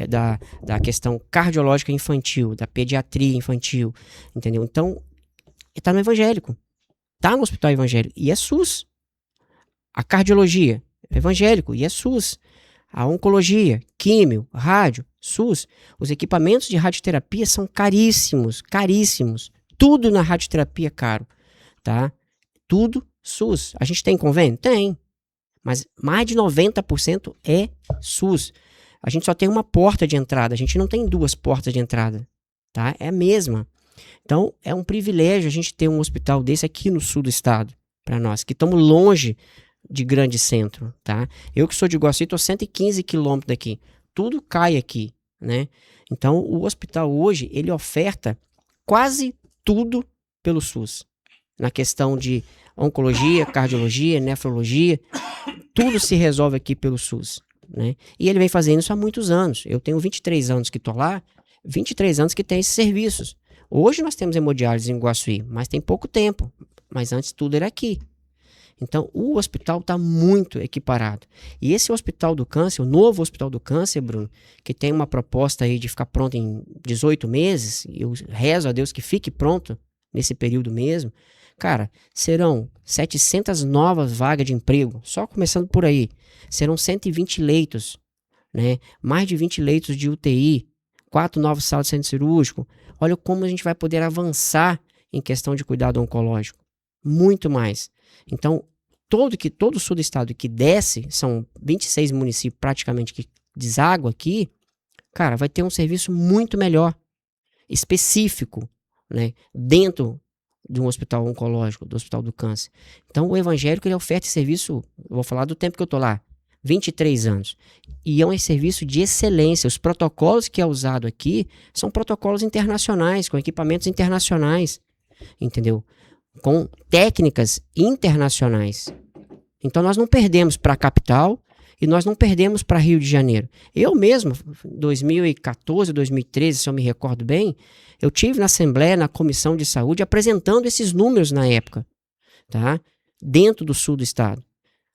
Da questão cardiológica infantil, da pediatria infantil, entendeu? Então, está no evangélico, está no hospital evangélico, e é SUS. A cardiologia, é evangélico, e é SUS. A oncologia, químio, rádio, SUS. Os equipamentos de radioterapia são caríssimos, caríssimos. Tudo na radioterapia é caro, tá? Tudo SUS. A gente tem convênio? Tem. Mas mais de 90% é SUS. A gente só tem uma porta de entrada, a gente não tem 2 portas de entrada, tá? É a mesma. Então, é um privilégio a gente ter um hospital desse aqui no sul do estado, para nós, que estamos longe de grande centro, tá? Eu que sou de Iguaçu, estou 115 quilômetros daqui. Tudo cai aqui, né? Então, o hospital hoje, ele oferta quase tudo pelo SUS. Na questão de oncologia, cardiologia, nefrologia, tudo se resolve aqui pelo SUS. Né? E ele vem fazendo isso há muitos anos. Eu tenho 23 anos que estou lá, 23 anos que tem esses serviços. Hoje nós temos hemodiálise em Iguaçuí, mas tem pouco tempo. Mas antes tudo era aqui. Então o hospital está muito equiparado. E esse Hospital do Câncer, o novo Hospital do Câncer, Bruno, que tem uma proposta aí de ficar pronto em 18 meses, e eu rezo a Deus que fique pronto nesse período mesmo, cara, serão 700 novas vagas de emprego, só começando por aí. Serão 120 leitos, né? Mais de 20 leitos de UTI, 4 novas salas de centro cirúrgico. Olha como a gente vai poder avançar em questão de cuidado oncológico. Muito mais. Então, todo o sul do estado que desce, são 26 municípios praticamente que deságua aqui, cara, vai ter um serviço muito melhor, específico, né? Dentro de um hospital oncológico, do Hospital do Câncer. Então, o evangélico, ele oferta serviço, eu vou falar do tempo que eu tô lá, 23 anos. E é um serviço de excelência. Os protocolos que é usado aqui são protocolos internacionais, com equipamentos internacionais, entendeu? Com técnicas internacionais. Então, nós não perdemos para a capital E nós não perdemos para Rio de Janeiro. Eu mesmo, 2014, 2013, se eu me recordo bem, eu tive na Assembleia, na Comissão de Saúde, apresentando esses números na época, tá? Dentro do sul do estado.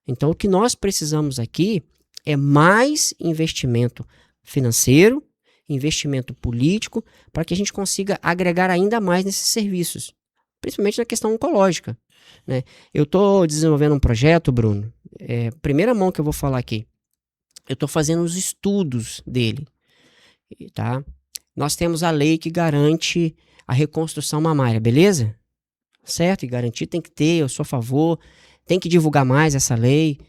Então, o que nós precisamos aqui é mais investimento financeiro, investimento político, para que a gente consiga agregar ainda mais nesses serviços, principalmente na questão oncológica, né? Eu estou desenvolvendo um projeto, Bruno, primeira mão que eu vou falar aqui, eu estou fazendo os estudos dele, tá? Nós temos a lei que garante a reconstrução mamária, beleza? Certo? E garantir tem que ter, eu sou a favor, tem que divulgar mais essa lei,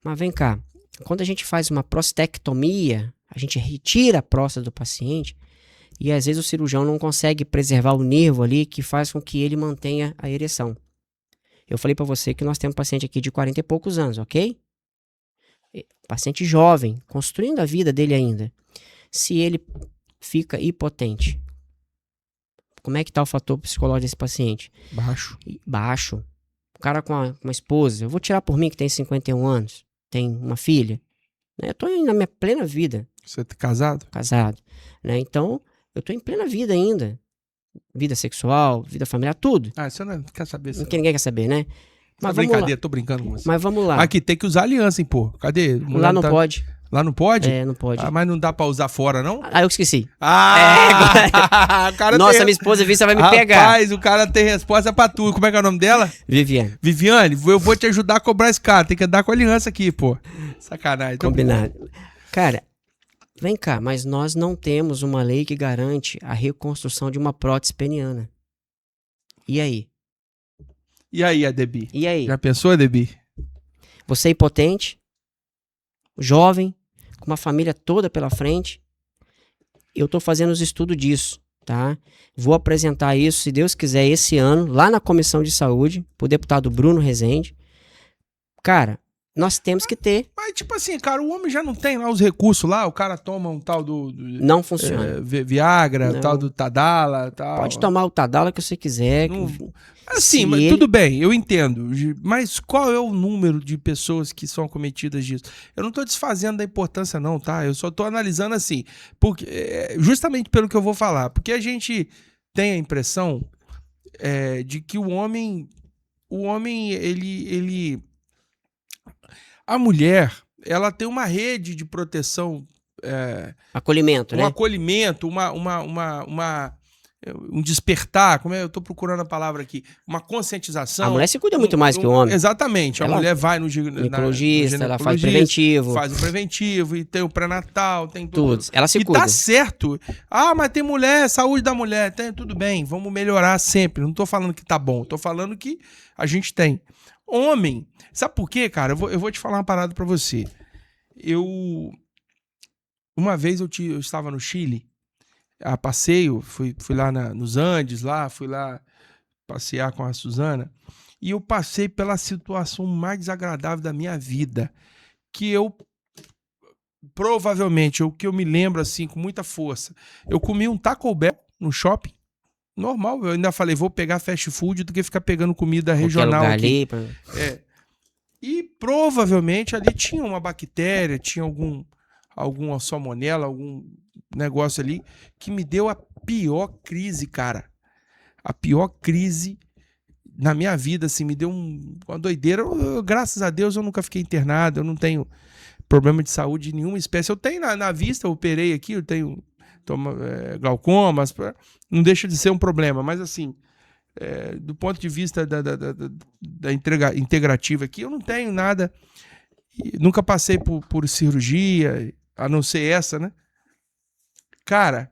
mas vem cá, quando a gente faz uma prostectomia, a gente retira a próstata do paciente e às vezes o cirurgião não consegue preservar o nervo ali que faz com que ele mantenha a ereção. Eu falei para você que nós temos um paciente aqui de 40 e poucos anos, ok? Paciente jovem, construindo a vida dele ainda. Se ele fica hipotente, como é que está o fator psicológico desse paciente? Baixo. Baixo. O cara com uma esposa, eu vou tirar por mim que tem 51 anos, tem uma filha. Eu estou na minha plena vida. Você tá casado? Casado. Né? Então, eu estou em plena vida ainda. Vida sexual, vida familiar, tudo. Ah, você não quer saber. Ninguém quer saber, né? Mas brincadeira, tô brincando com você. Mas vamos lá. Aqui tem que usar aliança, hein, pô. Cadê? Lá não pode. Lá não pode? Não pode. Ah, mas não dá pra usar fora, não? Ah, eu esqueci. O cara Nossa, tem... minha esposa viu, você vai me pegar. Rapaz, o cara tem resposta pra tudo. Como é que é o nome dela? Viviane. Viviane, eu vou te ajudar a cobrar esse cara. Tem que andar com aliança aqui, pô. Sacanagem. Então, combinado. Cara, vem cá, mas nós não temos uma lei que garante a reconstrução de uma prótese peniana. E aí? E aí, Adebi? E aí? Já pensou, Adebi? Você é impotente, jovem, com uma família toda pela frente. Eu tô fazendo os estudos disso, tá? Vou apresentar isso, se Deus quiser, esse ano, lá na Comissão de Saúde, pro deputado Bruno Rezende. Cara, nós temos que ter. Mas, tipo assim, cara, o homem já não tem lá os recursos lá, o cara toma um tal do não funciona. Viagra, não. Tal do Tadala, tal. Pode tomar o Tadala que você quiser. Não, assim, mas tudo bem, eu entendo. Mas qual é o número de pessoas que são acometidas disso? Eu não tô desfazendo da importância não, tá? Eu só tô analisando assim, porque, justamente pelo que eu vou falar. Porque a gente tem a impressão de que o homem, ele... A mulher, ela tem uma rede de proteção... acolhimento, né? Um acolhimento, um despertar, como é? Eu tô procurando a palavra aqui, uma conscientização. A mulher se cuida muito mais que o homem. Exatamente, a mulher vai no ginecologista, ela faz preventivo. Faz o preventivo, e tem o pré-natal, tem tudo. Ela se cuida. E tá certo. Ah, mas tem mulher, saúde da mulher, tem, tudo bem, vamos melhorar sempre. Não tô falando que tá bom, tô falando que a gente tem. Homem, sabe por quê, cara? Eu vou te falar uma parada pra você. Uma vez eu estava no Chile, a passeio, fui lá nos Andes, fui lá passear com a Suzana, e eu passei pela situação mais desagradável da minha vida, que eu, provavelmente, o que eu me lembro assim, com muita força, eu comi um Taco Bell no shopping, normal, eu ainda falei, vou pegar fast food do que ficar pegando comida regional aqui. E provavelmente ali tinha uma bactéria, tinha alguma salmonela, algum negócio ali, que me deu a pior crise, cara. A pior crise na minha vida, assim, me deu uma doideira. Graças a Deus eu nunca fiquei internado, eu não tenho problema de saúde de nenhuma espécie. Eu tenho na vista, eu operei aqui, eu tenho glaucoma, não deixa de ser um problema, mas assim, do ponto de vista da integrativa aqui, eu não tenho nada, nunca passei por cirurgia, a não ser essa, né? Cara,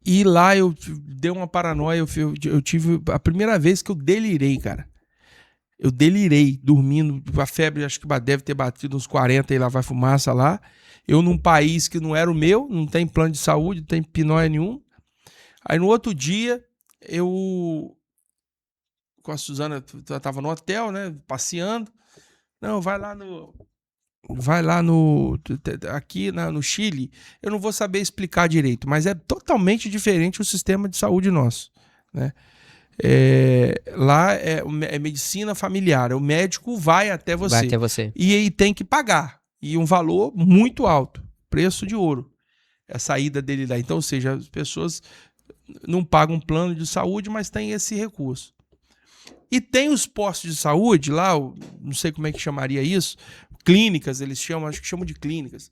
e lá eu dei uma paranoia, eu tive a primeira vez que eu delirei, cara. Eu delirei, dormindo, a febre acho que deve ter batido uns 40 e lá vai fumaça lá. Eu num país que não era o meu, não tem plano de saúde, não tem pinóia nenhum. Aí no outro dia, com a Suzana, eu tava no hotel, né, passeando. Não, aqui no Chile, eu não vou saber explicar direito, mas é totalmente diferente o sistema de saúde nosso, né? Lá é medicina familiar, o médico vai até você. Vai até você. E aí tem que pagar. E um valor muito alto, preço de ouro, a saída dele lá. Então, ou seja, as pessoas não pagam plano de saúde, mas tem esse recurso. E tem os postos de saúde lá, não sei como é que chamaria isso, clínicas, eles chamam, acho que chamam de clínicas.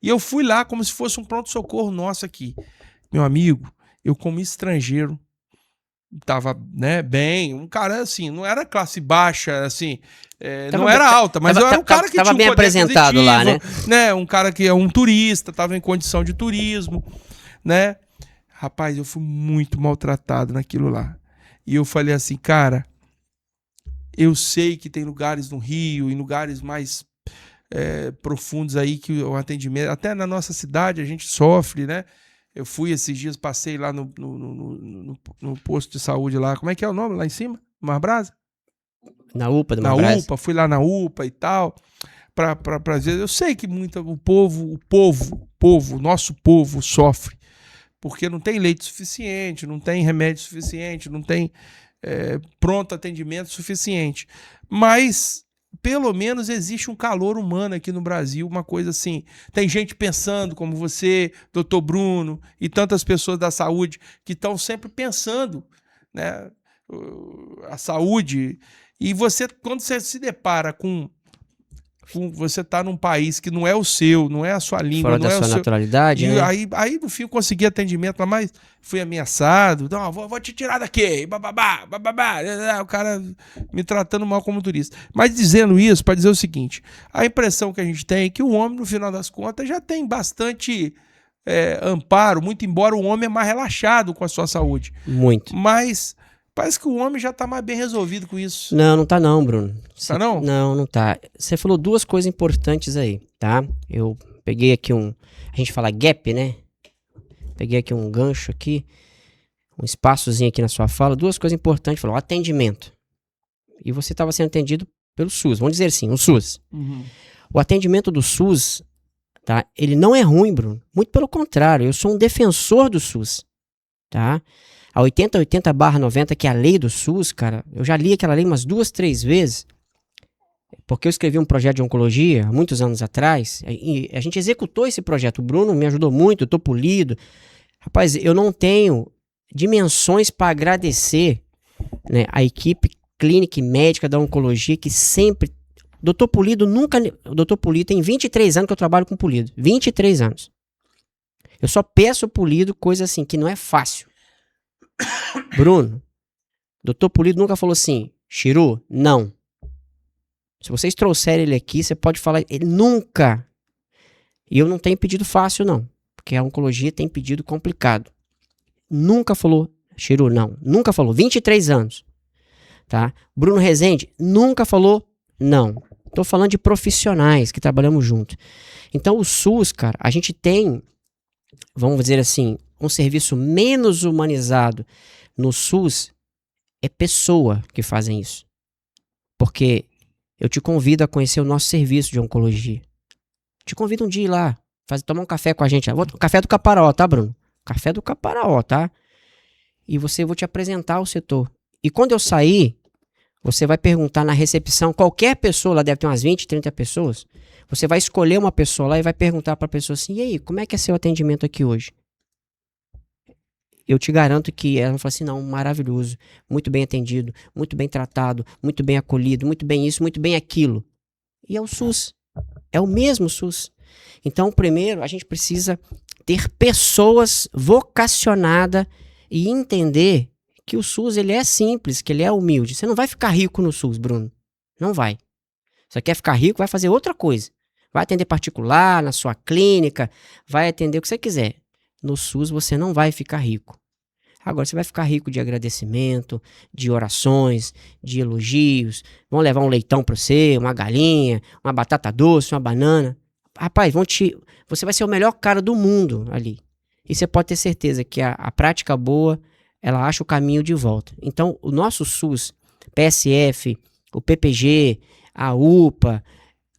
E eu fui lá como se fosse um pronto-socorro nosso aqui. Meu amigo, eu como estrangeiro, tava, né, bem, um cara assim, não era classe baixa, assim, não era alta, mas eu era um cara que tava tinha um bem poder apresentado lá, né? Um cara que é um turista, tava em condição de turismo, né? Rapaz, eu fui muito maltratado naquilo lá. E eu falei assim, cara, eu sei que tem lugares no Rio, em lugares mais profundos aí que o atendimento, até na nossa cidade a gente sofre, né? Eu fui esses dias, passei lá no posto de saúde lá, como é que é o nome lá em cima? Mar Brasa? Na UPA, na UPA, fui lá na UPA e tal, pra dizer, eu sei que nosso povo sofre, porque não tem leite suficiente, não tem remédio suficiente, não tem pronto atendimento suficiente, mas pelo menos existe um calor humano aqui no Brasil, uma coisa assim, tem gente pensando como você, doutor Bruno, e tantas pessoas da saúde que estão sempre pensando, né, a saúde, e você, quando você se depara com você está num país que não é o seu, não é a sua língua, fora não da é sua o seu... naturalidade, E né? aí no fim eu consegui atendimento, mas fui ameaçado, não, vou te tirar daqui, bababá, bababá, o cara me tratando mal como turista. Mas dizendo isso, para dizer o seguinte, a impressão que a gente tem é que o homem, no final das contas, já tem bastante amparo, muito embora o homem é mais relaxado com a sua saúde. Muito. Mas parece que o homem já tá mais bem resolvido com isso. Não tá não, Bruno. Tá não? Não tá. Você falou duas coisas importantes aí, tá? Eu peguei aqui a gente fala gap, né? Peguei aqui um gancho aqui, um espaçozinho aqui na sua fala. Duas coisas importantes. Falou atendimento. E você estava sendo atendido pelo SUS. Vamos dizer assim, o SUS. Uhum. O atendimento do SUS, tá? Ele não é ruim, Bruno. Muito pelo contrário. Eu sou um defensor do SUS, tá? A 8080/90, que é a lei do SUS, cara, eu já li aquela lei umas 2, 3 vezes, porque eu escrevi um projeto de oncologia há muitos anos atrás, e a gente executou esse projeto. O Bruno me ajudou muito, eu tô polido. Rapaz, eu não tenho dimensões para agradecer, né, a equipe clínica e médica da oncologia que sempre... Doutor Pulido O Doutor Pulido tem 23 anos que eu trabalho com Pulido. 23 anos. Eu só peço Pulido coisa assim, que não é fácil. Bruno, Doutor Pulido nunca falou assim, Chiru, não. Se vocês trouxerem ele aqui, você pode falar, ele nunca. E eu não tenho pedido fácil, não. Porque a oncologia tem pedido complicado. Nunca falou, Chiru, não. Nunca falou, 23 anos. Tá? Bruno Rezende nunca falou, não. Tô falando de profissionais que trabalhamos junto. Então o SUS, cara, a gente tem, vamos dizer assim, um serviço menos humanizado no SUS, é pessoa que fazem isso. Porque eu te convido a conhecer o nosso serviço de oncologia. Te convido um dia a ir lá, tomar um café com a gente. Café do Caparaó, tá, Bruno? Café do Caparaó, tá? E vou te apresentar o setor. E quando eu sair, você vai perguntar na recepção, qualquer pessoa, lá deve ter umas 20, 30 pessoas, você vai escolher uma pessoa lá e vai perguntar para a pessoa assim, e aí, como é que é seu atendimento aqui hoje? Eu te garanto que ela vai falar assim, não, maravilhoso, muito bem atendido, muito bem tratado, muito bem acolhido, muito bem isso, muito bem aquilo. E é o SUS, é o mesmo SUS. Então, primeiro, a gente precisa ter pessoas vocacionadas e entender que o SUS ele é simples, que ele é humilde. Você não vai ficar rico no SUS, Bruno. Não vai. Você quer ficar rico, vai fazer outra coisa. Vai atender particular, na sua clínica, vai atender o que você quiser. No SUS você não vai ficar rico. Agora você vai ficar rico de agradecimento, de orações, de elogios. Vão levar um leitão para você, uma galinha, uma batata doce, uma banana. Rapaz, você vai ser o melhor cara do mundo ali. E você pode ter certeza que a prática boa, ela acha o caminho de volta. Então, o nosso SUS, PSF, o PPG, a UPA,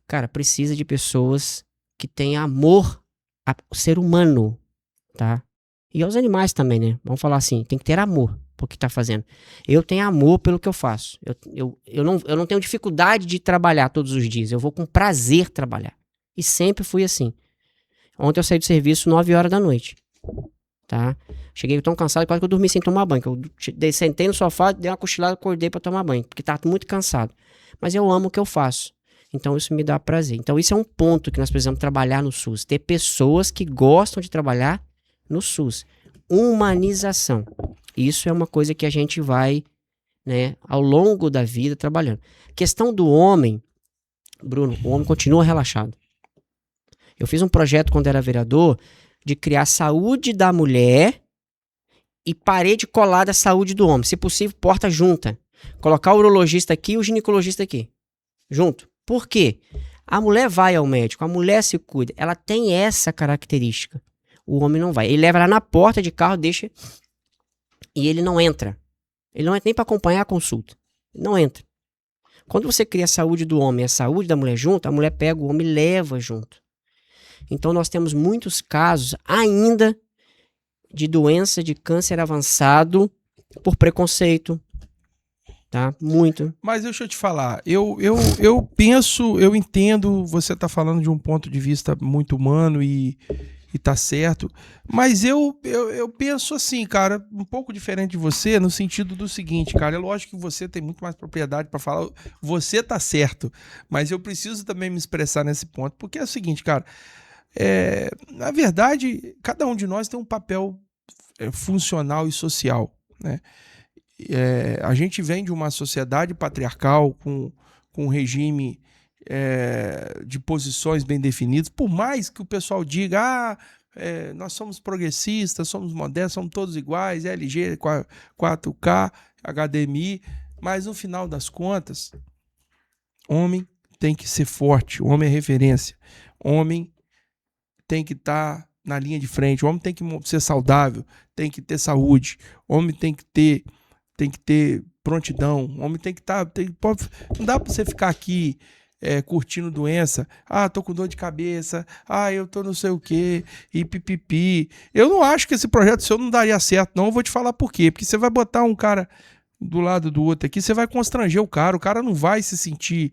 cara, precisa de pessoas que tenham amor ao ser humano, tá? E aos animais também, né? Vamos falar assim, tem que ter amor por que tá fazendo. Eu tenho amor pelo que eu faço. Eu não tenho dificuldade de trabalhar todos os dias. Eu vou com prazer trabalhar. E sempre fui assim. Ontem eu saí do serviço 9 horas da noite. Tá? Cheguei tão cansado, quase que eu dormi sem tomar banho. Sentei no sofá, dei uma cochilada, acordei pra tomar banho, porque tava muito cansado. Mas eu amo o que eu faço. Então isso me dá prazer. Então isso é um ponto que nós precisamos trabalhar no SUS. Ter pessoas que gostam de trabalhar no SUS. Humanização. Isso é uma coisa que a gente vai, né, ao longo da vida trabalhando. Questão do homem, Bruno, o homem continua relaxado. Eu fiz um projeto quando era vereador de criar saúde da mulher e parede colada à saúde do homem. Se possível, porta junta. Colocar o urologista aqui e o ginecologista aqui. Junto. Por quê? A mulher vai ao médico, a mulher se cuida. Ela tem essa característica. O homem não vai. Ele leva ela na porta de carro, deixa... E ele não entra. Ele não entra nem para acompanhar a consulta. Ele não entra. Quando você cria a saúde do homem e a saúde da mulher junto, a mulher pega o homem e leva junto. Então nós temos muitos casos ainda de doença de câncer avançado por preconceito. Tá? Muito. Mas deixa eu te falar, eu penso, eu entendo, você tá falando de um ponto de vista muito humano e tá certo, mas eu penso assim, cara, um pouco diferente de você, no sentido do seguinte, cara, é lógico que você tem muito mais propriedade para falar, você tá certo, mas eu preciso também me expressar nesse ponto, porque é o seguinte, cara, na verdade, cada um de nós tem um papel funcional e social, né? A gente vem de uma sociedade patriarcal com um regime de posições bem definidas, por mais que o pessoal diga nós somos progressistas, somos modernos, somos todos iguais, LG, 4K, HDMI, mas no final das contas, homem tem que ser forte, homem é referência, homem tem que estar na linha de frente, homem tem que ser saudável, tem que ter saúde, homem tem que ter prontidão, homem tem que estar... não dá pra você ficar aqui curtindo doença, tô com dor de cabeça, eu tô não sei o que, e pipipi. Eu não acho que esse projeto seu não daria certo, não, eu vou te falar por quê, porque você vai botar um cara do lado do outro aqui, você vai constranger o cara não vai se sentir...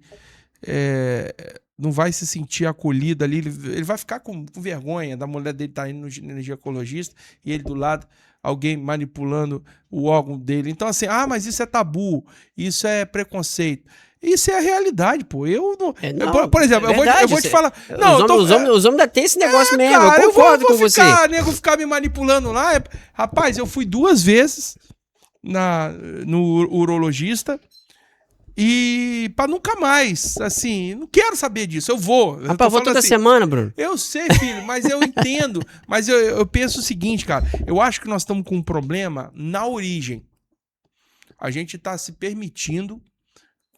não vai se sentir acolhido ali, ele vai ficar com vergonha da mulher dele estar indo no ginecologista e ele do lado, alguém manipulando o órgão dele. Então assim, mas isso é tabu, isso é preconceito. Isso é a realidade, pô. Eu não... por exemplo, eu vou te falar... Os homens ainda tem esse negócio mesmo, cara, eu concordo com você. Nego ficar me manipulando lá. Rapaz, eu fui 2 vezes no urologista e pra nunca mais, assim, não quero saber disso, eu vou. Rapaz, eu vou toda semana, Bruno. Eu sei, filho, mas eu entendo. Mas eu penso o seguinte, cara, eu acho que nós estamos com um problema na origem. A gente tá se permitindo...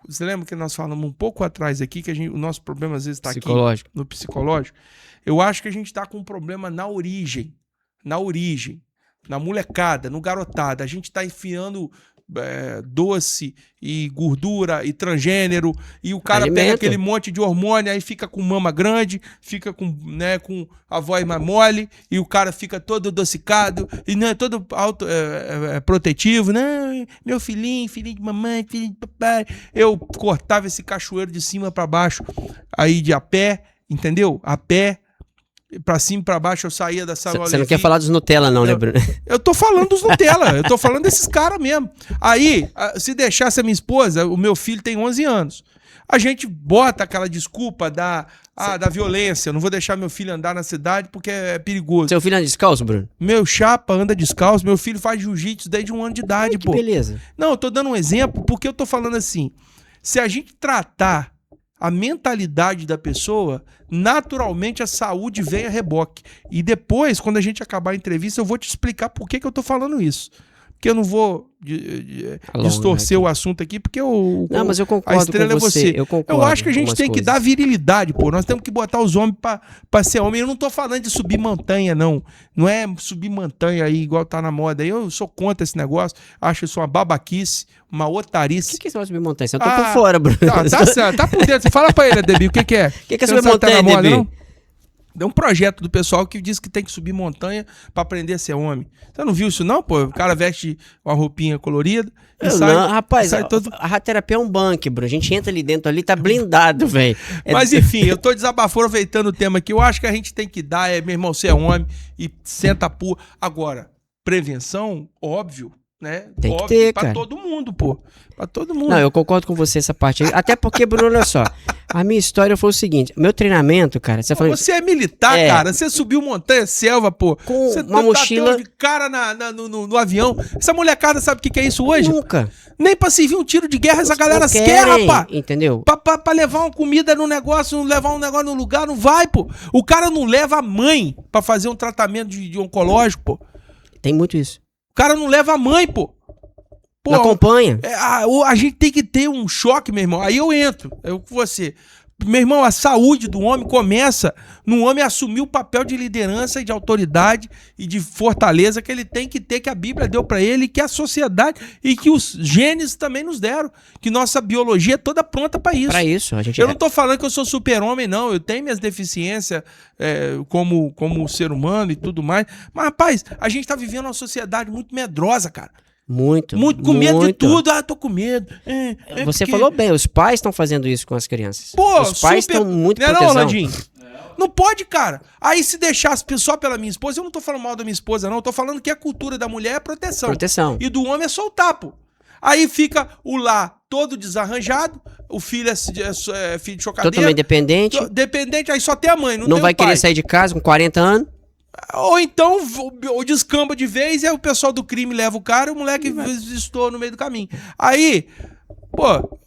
Você lembra que nós falamos um pouco atrás aqui, que o nosso problema às vezes está aqui no psicológico? Eu acho que a gente está com um problema na origem, na molecada, no garotada. A gente está enfiando doce e gordura e transgênero, e o cara pega aquele monte de hormônio, aí fica com mama grande, fica com a voz mais mole, e o cara fica todo adocicado, e todo protetivo, meu filhinho de mamãe, filhinho de papai. Eu cortava esse cachoeiro de cima para baixo, aí de a pé, entendeu? A pé, pra cima e pra baixo, eu saía da sala. Você não quer falar dos Nutella não, né, Bruno? Eu tô falando dos Nutella, eu tô falando desses caras mesmo. Aí, se deixasse a minha esposa, o meu filho tem 11 anos. A gente bota aquela desculpa da violência. Eu não vou deixar meu filho andar na cidade porque é perigoso. Seu filho anda descalço, Bruno? Meu chapa anda descalço, meu filho faz jiu-jitsu desde 1 ano de idade, pô. Beleza. Não, eu tô dando um exemplo porque eu tô falando assim, se a gente tratar a mentalidade da pessoa, naturalmente a saúde vem a reboque. E depois, quando a gente acabar a entrevista, eu vou te explicar por que eu tô falando isso. Porque eu não vou distorcer o assunto aqui, porque mas eu concordo a estrela com você. Eu acho que a gente tem que dar virilidade, pô. Nós temos que botar os homens pra ser homem. Eu não tô falando de subir montanha, não. Não é subir montanha aí, igual tá na moda. Eu sou contra esse negócio. Acho isso uma babaquice, uma otarice. O que é subir montanha? Eu tô por fora, Bruno. Tá certo, tá por dentro. Fala pra ele, Ademir, o que é? O que é subir montanha, Ademir? É um projeto do pessoal que diz que tem que subir montanha pra aprender a ser homem. Você não viu isso não, pô? O cara veste uma roupinha colorida e sai... Não, rapaz, sai todo... a radioterapia é um bunker, bro. A gente entra ali dentro, ali tá blindado, velho. Mas enfim, eu tô desabafando, aproveitando o tema aqui. Eu acho que a gente tem que dar, meu irmão, você é homem e senta por... Agora, prevenção, óbvio, né? Tem que óbvio, ter, pra cara. todo mundo, pô. Pra todo mundo. Não, eu concordo com você essa parte aí. Até porque, Bruno, olha só. A minha história foi o seguinte: meu treinamento, cara. Você é militar, cara. Você subiu montanha, selva, pô. Com Você uma mochila. De cara no avião. Essa molecada sabe o que é isso hoje? Nunca. Nem pra servir um tiro de guerra essa galera Não quer, querem, rapaz. entendeu? Pra levar uma comida no negócio, não levar um negócio no lugar, não vai, pô. O cara não leva a mãe pra fazer um tratamento de oncológico, pô. Tem muito isso. O cara não leva a mãe, pô. Pô, Não acompanha. a gente tem que ter um choque, meu irmão. Aí eu entro, eu com você. Meu irmão, a saúde do homem começa no homem assumir o papel de liderança e de autoridade e de fortaleza que ele tem que ter, que a Bíblia deu pra ele, que a sociedade e que os genes também nos deram. Que nossa biologia é toda pronta pra isso. Pra isso, a gente. Eu não tô falando que eu sou super-homem, não. Eu tenho minhas deficiências como ser humano e tudo mais. Mas, rapaz, a gente tá vivendo uma sociedade muito medrosa, cara. Muito. Com medo de tudo. Ah, tô com medo. Você porque... falou bem, os pais estão fazendo isso com as crianças. Pô, os pais estão muito não, proteção. não, Landinho. Não pode, cara. Aí se deixasse só pela minha esposa, eu não tô falando mal da minha esposa, não. Eu tô falando que a cultura da mulher é proteção. Proteção. E do homem é soltar, pô. Aí fica o lar todo desarranjado, o filho é filho de chocadeira. Totalmente dependente. Dependente, aí só tem a mãe, não Não tem vai o pai. querer sair de casa com 40 anos. Ou então, o descamba de vez, e aí o pessoal do crime leva o cara e o moleque estou no meio do caminho. Aí, pô,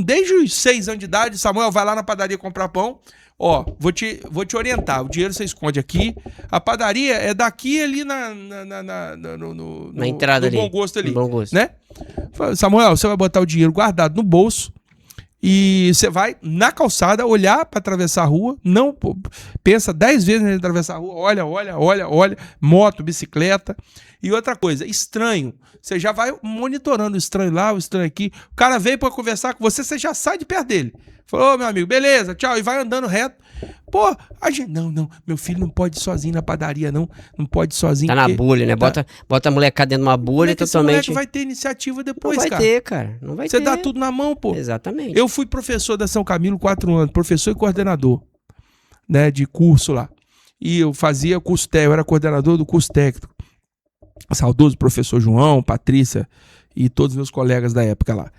desde os 6 anos de idade, Samuel vai lá na padaria comprar pão. Ó, vou te orientar. O dinheiro você esconde aqui. A padaria é daqui ali na entrada ali. Bom Gosto ali. No Bom Gosto. Né? Samuel, você vai botar o dinheiro guardado no bolso. E você vai na calçada olhar para atravessar a rua, não pensa 10 vezes em atravessar a rua, olha, moto, bicicleta. E outra coisa, estranho, você já vai monitorando o estranho lá, o estranho aqui. O cara veio para conversar com você, você já sai de perto dele. Falou, ô, meu amigo, beleza, tchau, e vai andando reto. Pô, a gente, não, meu filho não pode ir sozinho na padaria, não pode ir sozinho. Tá na bolha, né? Bota a molecada dentro de uma bolha totalmente. Esse moleque vai ter iniciativa depois, cara. Não vai ter, cara. Não vai ter. Você dá tudo na mão, pô. Exatamente. Eu fui professor da São Camilo 4 anos, professor e coordenador, né, de curso lá. E eu fazia curso técnico, eu era coordenador do curso técnico. Saudoso professor João, Patrícia e todos os meus colegas da época lá.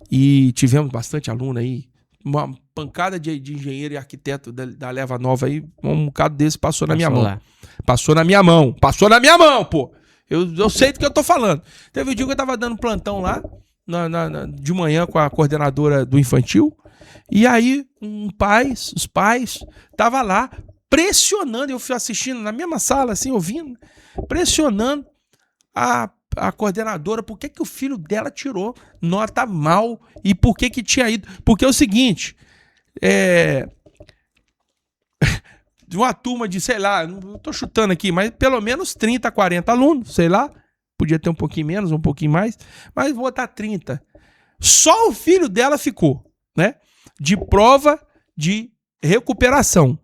E tivemos bastante aluno aí, uma pancada de engenheiro e arquiteto da leva nova aí, um bocado desse passou na minha mão. Passou na minha mão, pô. Eu sei do que eu tô falando. Teve um dia que eu tava dando plantão lá, de manhã com a coordenadora do infantil, e aí os pais tava lá pressionando, eu fui assistindo na mesma sala, assim, ouvindo, pressionando a coordenadora, por que o filho dela tirou nota mal e por que tinha ido. Porque é o seguinte, de uma turma de, sei lá, não tô chutando aqui, mas pelo menos 30, 40 alunos, sei lá, podia ter um pouquinho menos, um pouquinho mais, mas vou botar 30. Só o filho dela ficou, né, de prova de recuperação.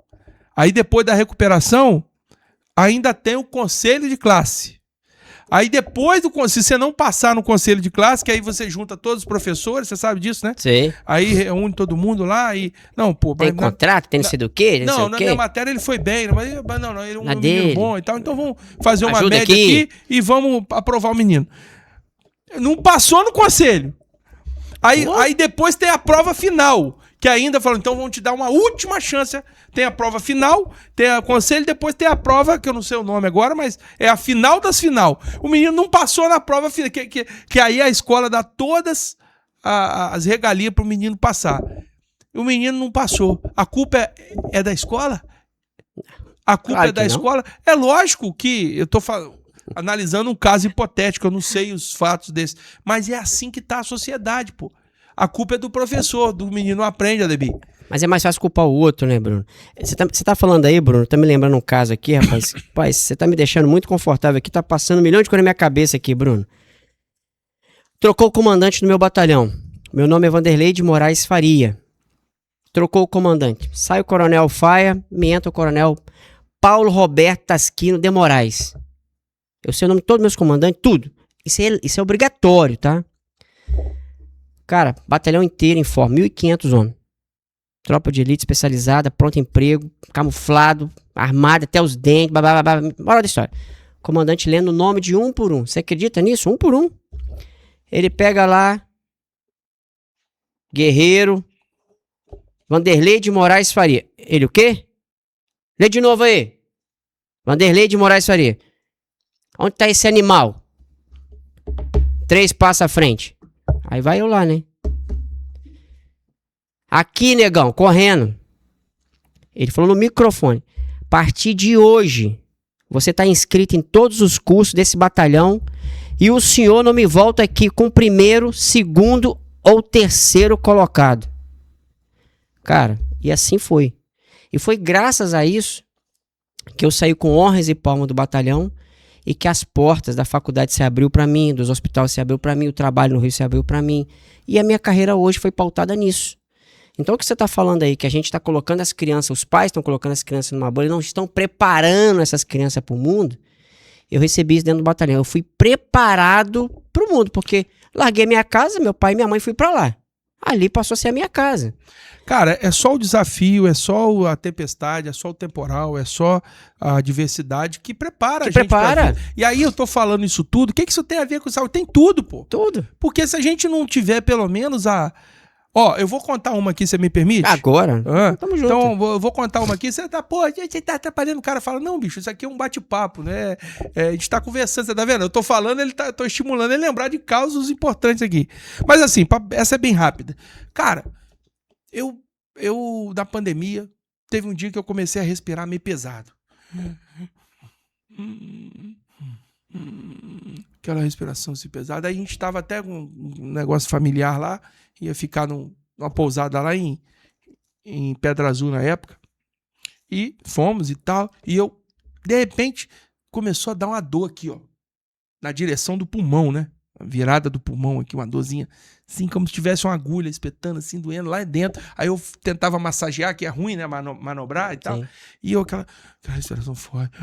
Aí depois da recuperação, ainda tem o conselho de classe. Aí depois se você não passar no conselho de classe, que aí você junta todos os professores, você sabe disso, né? Sim. Aí reúne todo mundo lá e... Não, pô... Tem contrato, tem não sei do quê? Não, na minha matéria ele foi bem, mas não, ele é um menino bom e tal, então vamos fazer uma Ajuda média aqui e vamos aprovar o menino. Não passou no conselho. Aí depois tem a prova final, que ainda falam, então vamos te dar uma última chance. Tem a prova final, tem o conselho, depois tem a prova, que eu não sei o nome agora, mas é a final das final. O menino não passou na prova final, que aí a escola dá todas as regalias para o menino passar. O menino não passou. A culpa é da escola? A culpa claro é da não. escola? É lógico que eu tô analisando um caso hipotético, eu não sei os fatos desse, mas é assim que tá a sociedade, pô. A culpa é do professor, do menino não aprende, Ademir. Mas é mais fácil culpar o outro, né, Bruno? Você tá falando aí, Bruno, tá me lembrando um caso aqui, rapaz. Rapaz, você tá me deixando muito confortável aqui, tá passando 1 milhão de coisas na minha cabeça aqui, Bruno. Trocou o comandante do meu batalhão. Meu nome é Vanderlei de Moraes Faria. trocou o comandante. Sai o coronel Faia, me entra o coronel Paulo Roberto Tasquino de Moraes. Eu sei o nome de todos os meus comandantes, tudo. Isso é obrigatório, tá? Cara, batalhão inteiro em forma, 1.500 homens. Tropa de elite especializada, pronto emprego, camuflado, armado até os dentes, babá. Bora da história. Comandante lendo o nome de um por um. Você acredita nisso? Um por um. Ele pega lá, Guerreiro, Vanderlei de Moraes Faria. Ele o quê? Lê de novo aí. Vanderlei de Moraes Faria. Onde tá esse animal? 3 passos à frente. Aí vai eu lá, né? Aqui, negão, correndo. Ele falou no microfone. A partir de hoje, você tá inscrito em todos os cursos desse batalhão e o senhor não me volta aqui com o primeiro, segundo ou terceiro colocado. Cara, e assim foi. E foi graças a isso que eu saí com honras e palmas do batalhão e que as portas da faculdade se abriu para mim, dos hospitais se abriu para mim, o trabalho no Rio se abriu para mim. E a minha carreira hoje foi pautada nisso. Então o que você está falando aí, que a gente está colocando as crianças, os pais estão colocando as crianças numa bolha e não estão preparando essas crianças para o mundo, eu recebi isso dentro do batalhão. Eu fui preparado para o mundo, porque larguei minha casa, meu pai e minha mãe fui para lá. Ali passou a ser a minha casa. Cara, é só o desafio, é só a tempestade, é só o temporal, é só a adversidade que prepara a gente. Prepara. E aí eu tô falando isso tudo, o que isso tem a ver com saúde? Tem tudo, pô. Tudo. Porque se a gente não tiver pelo menos a... Ó, eu vou contar uma aqui, você me permite? Agora. Tamo junto. Então, eu vou contar uma aqui. Você tá, pô, você tá atrapalhando o cara. Fala, não, bicho, isso aqui é um bate-papo, né? A gente tá conversando, você tá vendo? Eu tô falando, tô estimulando ele a lembrar de causas importantes aqui. Mas assim, essa é bem rápida. Cara, eu na pandemia, teve um dia que eu comecei a respirar meio pesado. Aquela respiração assim pesada. Aí a gente tava até com um negócio familiar lá, ia ficar numa pousada lá em Pedra Azul na época. E fomos e tal. E eu, de repente, começou a dar uma dor aqui, ó. Na direção do pulmão, né? A virada do pulmão aqui, uma dorzinha. Assim, como se tivesse uma agulha espetando, assim, doendo lá dentro. Aí eu tentava massagear, que é ruim, né? Manobrar e tal. Sim. E eu, aquela respiração forte.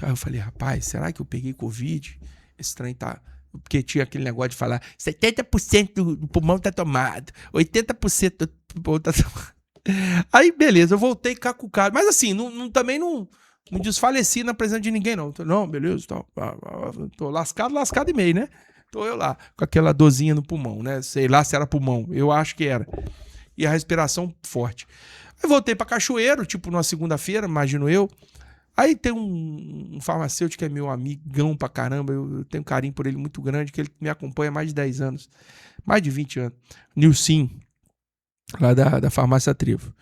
Aí eu falei, rapaz, será que eu peguei Covid? Esse trem tá... Porque tinha aquele negócio de falar 70% do pulmão tá tomado, 80% do pulmão tá tomado. Aí, beleza, eu voltei cacucado. Mas assim, também não desfaleci na presença de ninguém, não. Não, beleza, tal. Tô lascado e meio, né? Tô eu lá, com aquela dorzinha no pulmão, né? Sei lá se era pulmão, eu acho que era. E a respiração forte. Aí voltei pra Cachoeiro, tipo numa segunda-feira, imagino eu. Aí tem um farmacêutico que é meu amigão pra caramba, eu tenho um carinho por ele muito grande, que ele me acompanha há mais de 10 anos, mais de 20 anos. Nilcim, lá da Farmácia Trevo.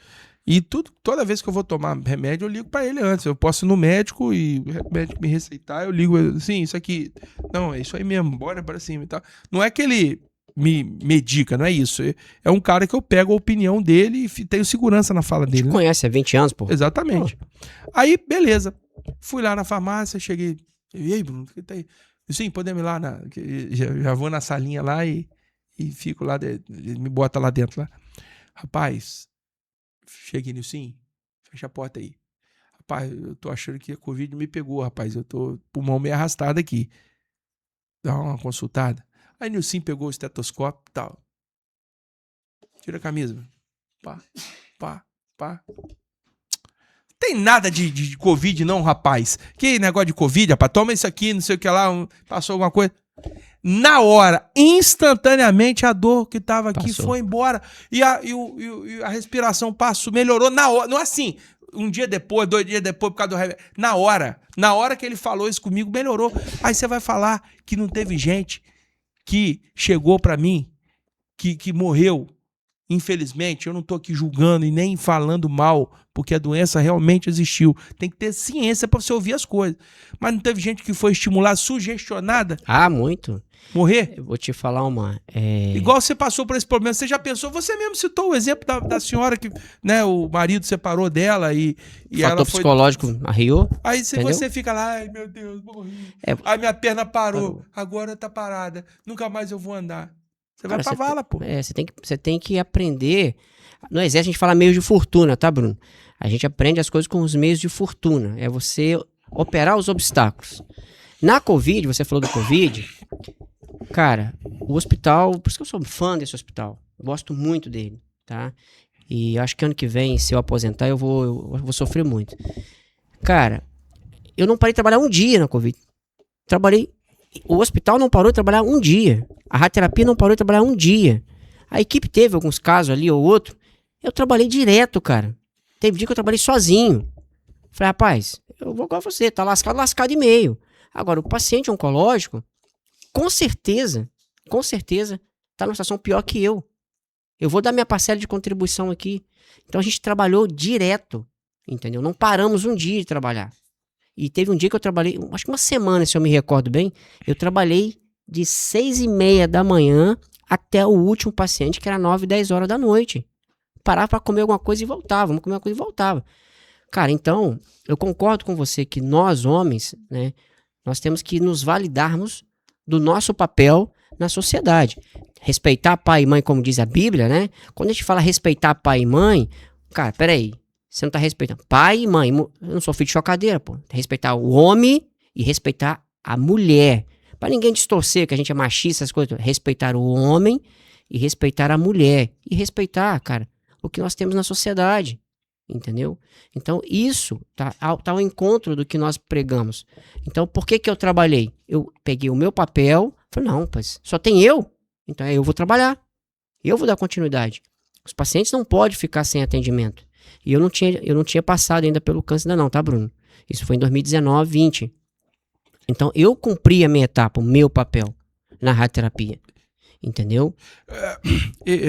E toda vez que eu vou tomar remédio, eu ligo pra ele antes. Eu posso ir no médico e o médico me receitar, eu ligo assim, isso aqui, não, é isso aí mesmo, bora pra cima e tal. Não é que ele me medica, não é isso. É um cara que eu pego a opinião dele e tenho segurança na fala dele. Você conhece há 20 anos, pô? Exatamente. Aí, beleza. Fui lá na farmácia, cheguei. E aí, Bruno, o que tá aí? Sim, podemos ir lá. Já vou na salinha lá e fico lá, me bota lá dentro. Lá. Rapaz, cheguei no sim, fecha a porta aí. Rapaz, eu tô achando que a Covid me pegou, rapaz. Eu tô pulmão meio arrastado aqui. Dá uma consultada. Aí Nilcim pegou o estetoscópio e tal. Tira a camisa. Pá. Tem nada de Covid não, rapaz. Que negócio de Covid, rapaz? Toma isso aqui, não sei o que lá, passou alguma coisa. Na hora, instantaneamente, a dor que tava aqui foi embora. E a respiração passou, melhorou na hora. Não é assim, um dia depois, 2 dias depois, por causa do remédio. Na hora que ele falou isso comigo, melhorou. Aí você vai falar que não teve gente que chegou pra mim, que morreu. Infelizmente, eu não tô aqui julgando e nem falando mal, porque a doença realmente existiu. Tem que ter ciência pra você ouvir as coisas. Mas não teve gente que foi estimulada, sugestionada? Ah, muito. Morrer? Eu vou te falar uma... Igual você passou por esse problema, você já pensou, você mesmo citou o exemplo da senhora que, né, o marido separou dela e ela foi... psicológico arriou. Aí você fica lá, ai meu Deus, morri. Aí minha perna parou, agora tá parada, nunca mais eu vou andar. Você vai pra vala, pô. Você tem que aprender. No exército a gente fala meios de fortuna, tá, Bruno? A gente aprende as coisas com os meios de fortuna. É você operar os obstáculos. Na Covid, você falou do Covid. Cara, o hospital... Por isso que eu sou fã desse hospital. Gosto muito dele, tá? E acho que ano que vem, se eu aposentar, eu vou sofrer muito. Cara, eu não parei de trabalhar um dia na Covid. O hospital não parou de trabalhar um dia. A radioterapia não parou de trabalhar um dia. A equipe teve alguns casos ali ou outro. Eu trabalhei direto, cara. Teve dia que eu trabalhei sozinho. Falei, rapaz, eu vou igual você, tá lascado e meio. Agora, o paciente oncológico, com certeza, tá numa situação pior que eu. Eu vou dar minha parcela de contribuição aqui. Então a gente trabalhou direto, entendeu? Não paramos um dia de trabalhar. E teve um dia que eu trabalhei, acho que uma semana, se eu me recordo bem, eu trabalhei de 6h30 da manhã até o último paciente, que era 9, 10 horas da noite. Parava para comer alguma coisa e voltava, vamos comer uma coisa e voltava. Cara, então, eu concordo com você que nós, homens, né, nós temos que nos validarmos do nosso papel na sociedade. Respeitar pai e mãe, como diz a Bíblia, né? Quando a gente fala respeitar pai e mãe, cara, peraí, você não tá respeitando pai e mãe. Eu não sou filho de chocadeira, pô. Tem que respeitar o homem e respeitar a mulher. Pra ninguém distorcer que a gente é machista, essas coisas. Respeitar o homem e respeitar a mulher. E respeitar, cara, o que nós temos na sociedade. Entendeu? Então, isso tá ao encontro do que nós pregamos. Então, por que eu trabalhei? Eu peguei o meu papel, falei, não, mas só tem eu. Então, eu vou trabalhar. Eu vou dar continuidade. Os pacientes não podem ficar sem atendimento. E eu não tinha passado ainda pelo câncer ainda não, tá, Bruno? Isso foi em 2019, 20. Então, eu cumpri a minha etapa, o meu papel na radioterapia. Entendeu?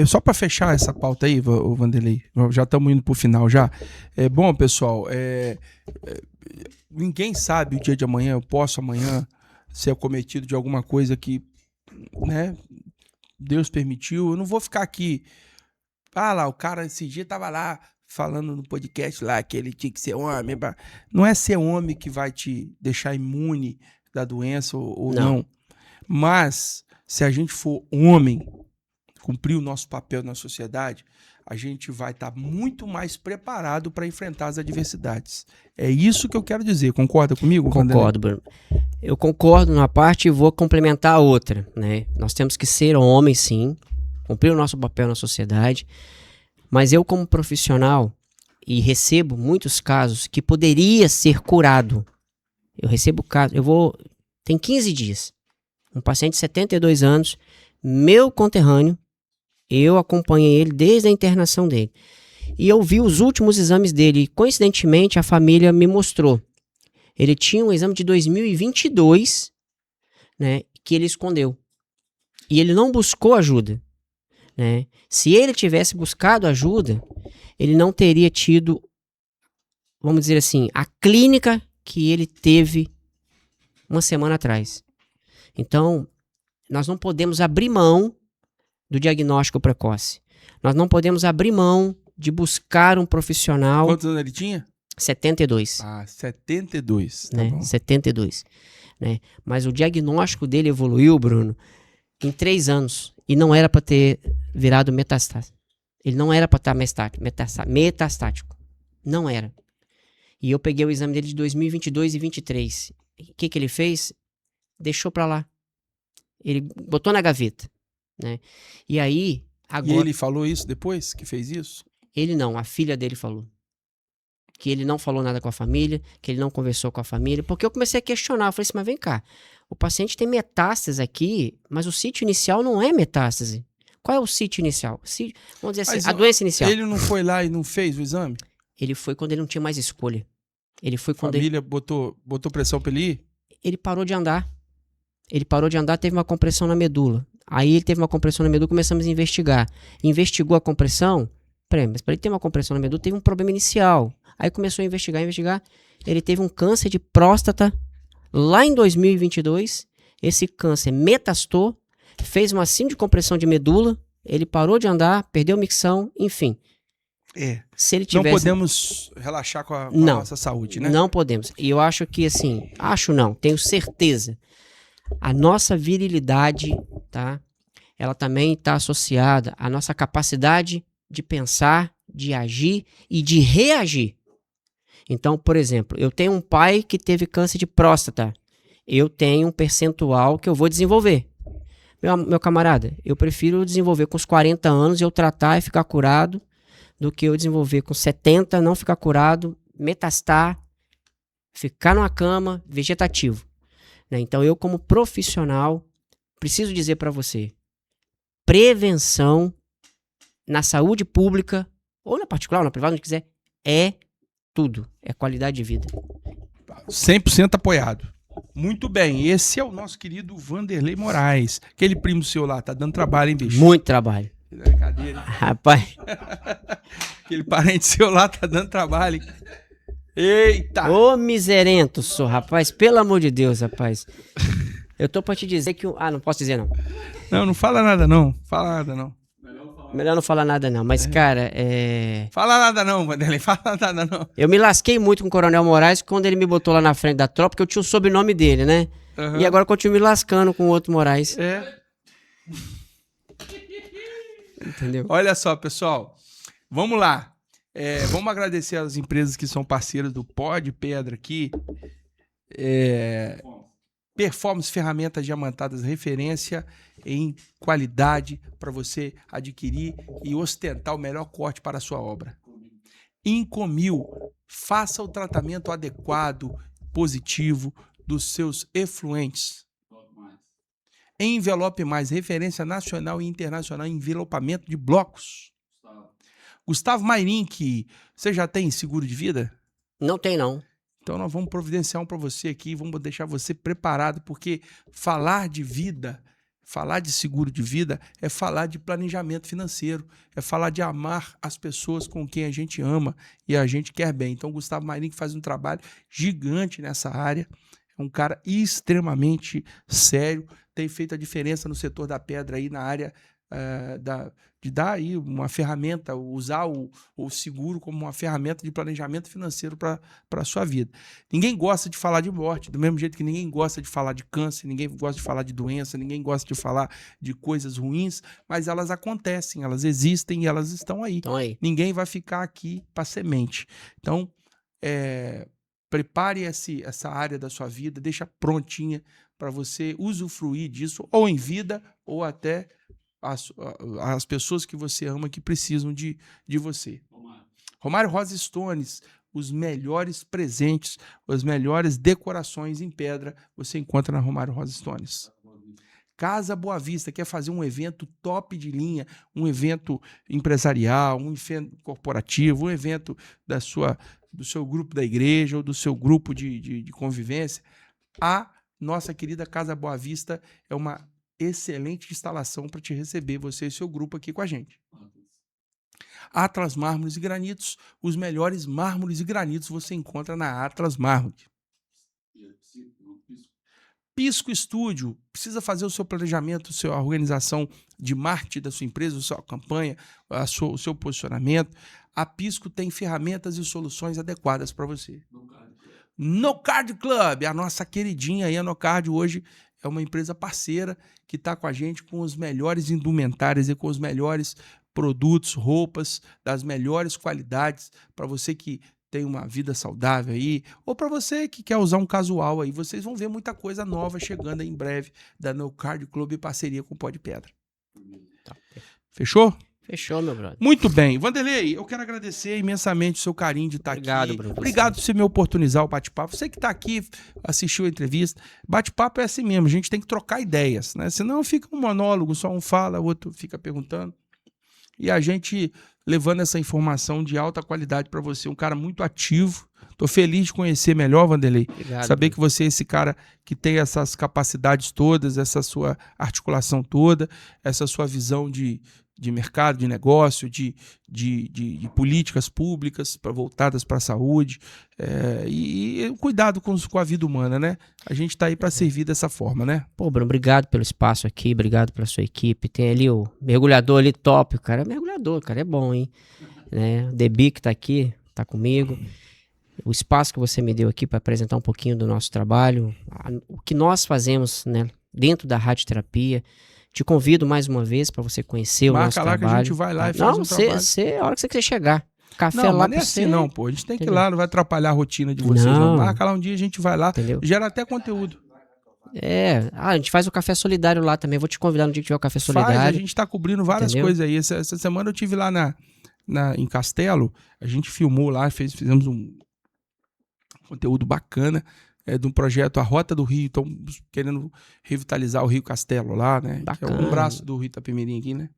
Só para fechar essa pauta aí, Vanderlei, já estamos indo pro final já. Bom, pessoal, ninguém sabe o dia de amanhã. Eu posso amanhã ser acometido de alguma coisa que, né, Deus permitiu. Eu não vou ficar aqui. Lá, o cara esse dia tava lá falando no podcast lá que ele tinha que ser homem. Não é ser homem que vai te deixar imune da doença ou não. Mas se a gente for homem, cumprir o nosso papel na sociedade, a gente vai estar muito mais preparado para enfrentar as adversidades. É isso que eu quero dizer. Concorda comigo, Vanderlei? Concordo, Bruno. Eu concordo numa parte e vou complementar a outra, né? Nós temos que ser homens, sim, cumprir o nosso papel na sociedade, mas eu, como profissional, e recebo muitos casos que poderia ser curado. Eu recebo casos, tem 15 dias. Um paciente de 72 anos, meu conterrâneo, eu acompanhei ele desde a internação dele. E eu vi os últimos exames dele. E, coincidentemente, a família me mostrou. Ele tinha um exame de 2022, né, que ele escondeu. E ele não buscou ajuda. Né? Se ele tivesse buscado ajuda, ele não teria tido, vamos dizer assim, a clínica que ele teve uma semana atrás. Então, nós não podemos abrir mão do diagnóstico precoce. Nós não podemos abrir mão de buscar um profissional. Quantos anos ele tinha? 72. 72. Tá, né? bom. 72. Né? Mas o diagnóstico dele evoluiu, Bruno, em 3 anos. E não era para ter virado metastático. Ele não era para estar metastático. Não era. E eu peguei o exame dele de 2022 e 2023. O que ele fez? Deixou pra lá. Ele botou na gaveta, né? E aí, agora... E ele falou isso depois que fez isso? Ele não, a filha dele falou. Que ele não falou nada com a família, que ele não conversou com a família, porque eu comecei a questionar. Eu falei assim, mas vem cá, o paciente tem metástase aqui, mas o sítio inicial não é metástase. Qual é o sítio inicial? Vamos dizer assim, Mas a doença inicial. Ele não foi lá e não fez o exame? Ele foi quando ele não tinha mais escolha. Ele foi A quando família botou pressão pra ele ir? ele parou de andar. Ele parou de andar, teve uma compressão na medula. Aí ele teve uma compressão na medula, começamos a investigar. Investigou a compressão. Mas para ele ter uma compressão na medula, teve um problema inicial. Aí começou a investigar. Ele teve um câncer de próstata lá em 2022. Esse câncer metastou, fez uma síndrome de compressão de medula. Ele parou de andar, perdeu micção, enfim. Se ele tivesse... Não podemos relaxar com a nossa saúde, né? Não podemos. E eu acho que, assim, tenho certeza. A nossa virilidade, tá? ela também está associada à nossa capacidade de pensar, de agir e de reagir. Então, por exemplo, eu tenho um pai que teve câncer de próstata. Eu tenho um percentual que eu vou desenvolver. Meu camarada, eu prefiro desenvolver com os 40 anos, eu tratar e ficar curado, do que eu desenvolver com 70, não ficar curado, metastar, ficar numa cama, vegetativo. Né? Então, eu como profissional, preciso dizer para você, prevenção na saúde pública, ou na particular, ou na privada, onde quiser, é tudo. É qualidade de vida. 100% apoiado. Muito bem, esse é o nosso querido Vanderlei Moraes. Aquele primo seu lá, tá dando trabalho, hein, bicho? Muito trabalho. Brincadeira. Rapaz. Aquele parente seu lá tá dando trabalho, hein? Eita! Ô miserento, sou, rapaz. Pelo amor de Deus, rapaz. Eu tô pra te dizer que... não posso dizer não. Não fala nada não. Fala nada não. Melhor não falar nada não. Mas, cara, Fala nada não, Vanderlei. Fala nada não. Eu me lasquei muito com o Coronel Moraes quando ele me botou lá na frente da tropa, porque eu tinha o sobrenome dele, né? Uhum. E agora eu continuo me lascando com o outro Moraes. Entendeu? Olha só, pessoal. Vamos lá. Vamos agradecer às empresas que são parceiras do Pod Pedra aqui. Performance Ferramentas Diamantadas, referência em qualidade para você adquirir e ostentar o melhor corte para a sua obra. Incomil, faça o tratamento adequado, positivo dos seus efluentes. Envelope Mais, referência nacional e internacional em envelopamento de blocos. Gustavo Mairink, você já tem seguro de vida? Não tem não. Então nós vamos providenciar um para você aqui, vamos deixar você preparado, porque falar de vida, falar de seguro de vida é falar de planejamento financeiro, é falar de amar as pessoas com quem a gente ama e a gente quer bem. Então o Gustavo Mairink faz um trabalho gigante nessa área, é um cara extremamente sério, tem feito a diferença no setor da pedra aí na área de dar aí uma ferramenta, usar o seguro como uma ferramenta de planejamento financeiro para a sua vida. Ninguém gosta de falar de morte, do mesmo jeito que ninguém gosta de falar de câncer, ninguém gosta de falar de doença, ninguém gosta de falar de coisas ruins, mas elas acontecem, elas existem e elas estão aí. Ninguém vai ficar aqui para semente. Então, prepare essa área da sua vida, deixa prontinha para você usufruir disso, ou em vida, ou até as pessoas que você ama que precisam de você. Romário Rosa Stones, os melhores presentes, as melhores decorações em pedra, você encontra na Romário Rosa Stones. Casa Boa Vista, quer fazer um evento top de linha, um evento empresarial, um evento corporativo, um evento do seu grupo da igreja ou do seu grupo de convivência, a nossa querida Casa Boa Vista é uma excelente instalação para te receber, você e seu grupo aqui com a gente. Atlas Mármores e Granitos, os melhores mármores e granitos você encontra na Atlas Mármores. Pisco Estúdio, precisa fazer o seu planejamento, a sua organização de marketing da sua empresa, a sua campanha, o seu posicionamento. A Pisco tem ferramentas e soluções adequadas para você. No Card Club, a nossa queridinha aí, a No Card hoje é uma empresa parceira que está com a gente com os melhores indumentários e com os melhores produtos, roupas, das melhores qualidades para você que tem uma vida saudável aí, ou para você que quer usar um casual aí. Vocês vão ver muita coisa nova chegando aí em breve da No Card Club em parceria com o Pó de Pedra. Fechou? Fechou, meu brother. Muito bem. Vanderlei, eu quero agradecer imensamente o seu carinho de estar aqui. Bruno. Obrigado por você me oportunizar o bate-papo. Você que está aqui, assistiu a entrevista, bate-papo é assim mesmo, a gente tem que trocar ideias, né? Senão fica um monólogo, só um fala, o outro fica perguntando. E a gente levando essa informação de alta qualidade para você, um cara muito ativo. Tô feliz de conhecer melhor, Vanderlei. Obrigado, saber Bruno. que você é esse cara que tem essas capacidades todas, essa sua articulação toda, essa sua visão de mercado, de negócio, de políticas públicas voltadas para a saúde e cuidado com a vida humana, né? A gente está aí para servir dessa forma, né? Pô, Bruno, obrigado pelo espaço aqui, obrigado pela sua equipe. Tem ali o mergulhador ali top, o cara é mergulhador, o cara é bom, hein? Né? O Debi que tá aqui, tá comigo. O espaço que você me deu aqui para apresentar um pouquinho do nosso trabalho, o que nós fazemos, né, dentro da radioterapia, Te convido mais uma vez para você conhecer o nosso trabalho. Marca lá que a gente vai lá e faz um trabalho. A hora que você quiser chegar. Café não, lá mas não é pra assim você. não, pô. A gente tem que ir Entendeu? lá, não vai atrapalhar a rotina de vocês, não. Marca lá um dia, a gente vai lá, Entendeu? gera até conteúdo. A gente faz o café solidário lá também. Vou te convidar no dia que tiver o café solidário. A gente tá cobrindo várias Entendeu? coisas aí. Essa semana eu tive lá em Castelo, a gente filmou lá, fizemos um conteúdo bacana de um projeto A Rota do Rio. Estão querendo revitalizar o Rio Castelo lá, né? Bacana. Que é um braço do Rio Itapemirim aqui, né?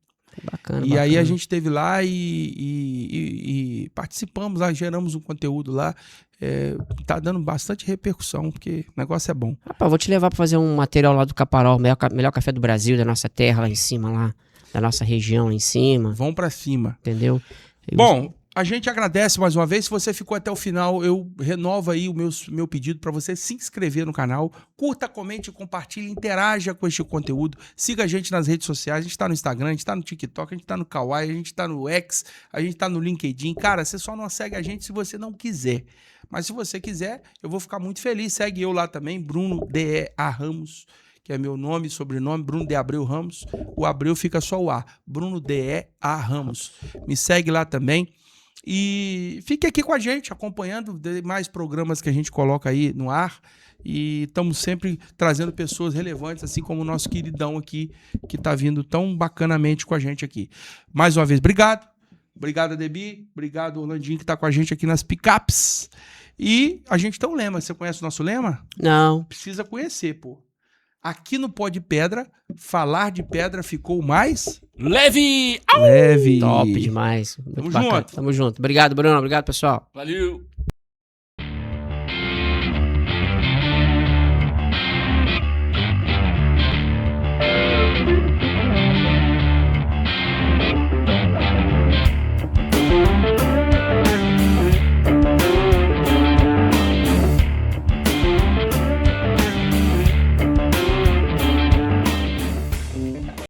Bacana, E aí a gente esteve lá e participamos lá, geramos um conteúdo lá. Tá dando bastante repercussão, porque o negócio é bom. Rapaz, vou te levar pra fazer um material lá do Caparol, melhor café do Brasil, da nossa terra lá em cima, lá, da nossa região lá em cima. Vão pra cima. Entendeu? Bom, a gente agradece mais uma vez. Se você ficou até o final, eu renovo aí o meu pedido para você se inscrever no canal. Curta, comente, compartilhe, interaja com este conteúdo. Siga a gente nas redes sociais. A gente tá no Instagram, a gente tá no TikTok, a gente tá no Kawaii, a gente tá no X, a gente tá no LinkedIn. Cara, você só não segue a gente se você não quiser. Mas se você quiser, eu vou ficar muito feliz. Segue eu lá também, Bruno D.E.A. Ramos, que é meu nome, sobrenome, Bruno de Abreu Ramos. O Abreu fica só o A. Bruno D.E.A. Ramos. Me segue lá também. E fique aqui com a gente, acompanhando mais programas que a gente coloca aí no ar. E estamos sempre trazendo pessoas relevantes, assim como o nosso queridão aqui, que está vindo tão bacanamente com a gente aqui. Mais uma vez, obrigado. Obrigado, Debi. Obrigado, Orlandinho, que está com a gente aqui nas picapes. E a gente tem um lema. Você conhece o nosso lema? Não. Precisa conhecer, pô. Aqui no Pó de Pedra, falar de pedra ficou mais leve! Leve. Top demais. Muito Tamo bacana. junto. Tamo junto. Obrigado, Bruno. Obrigado, pessoal. Valeu!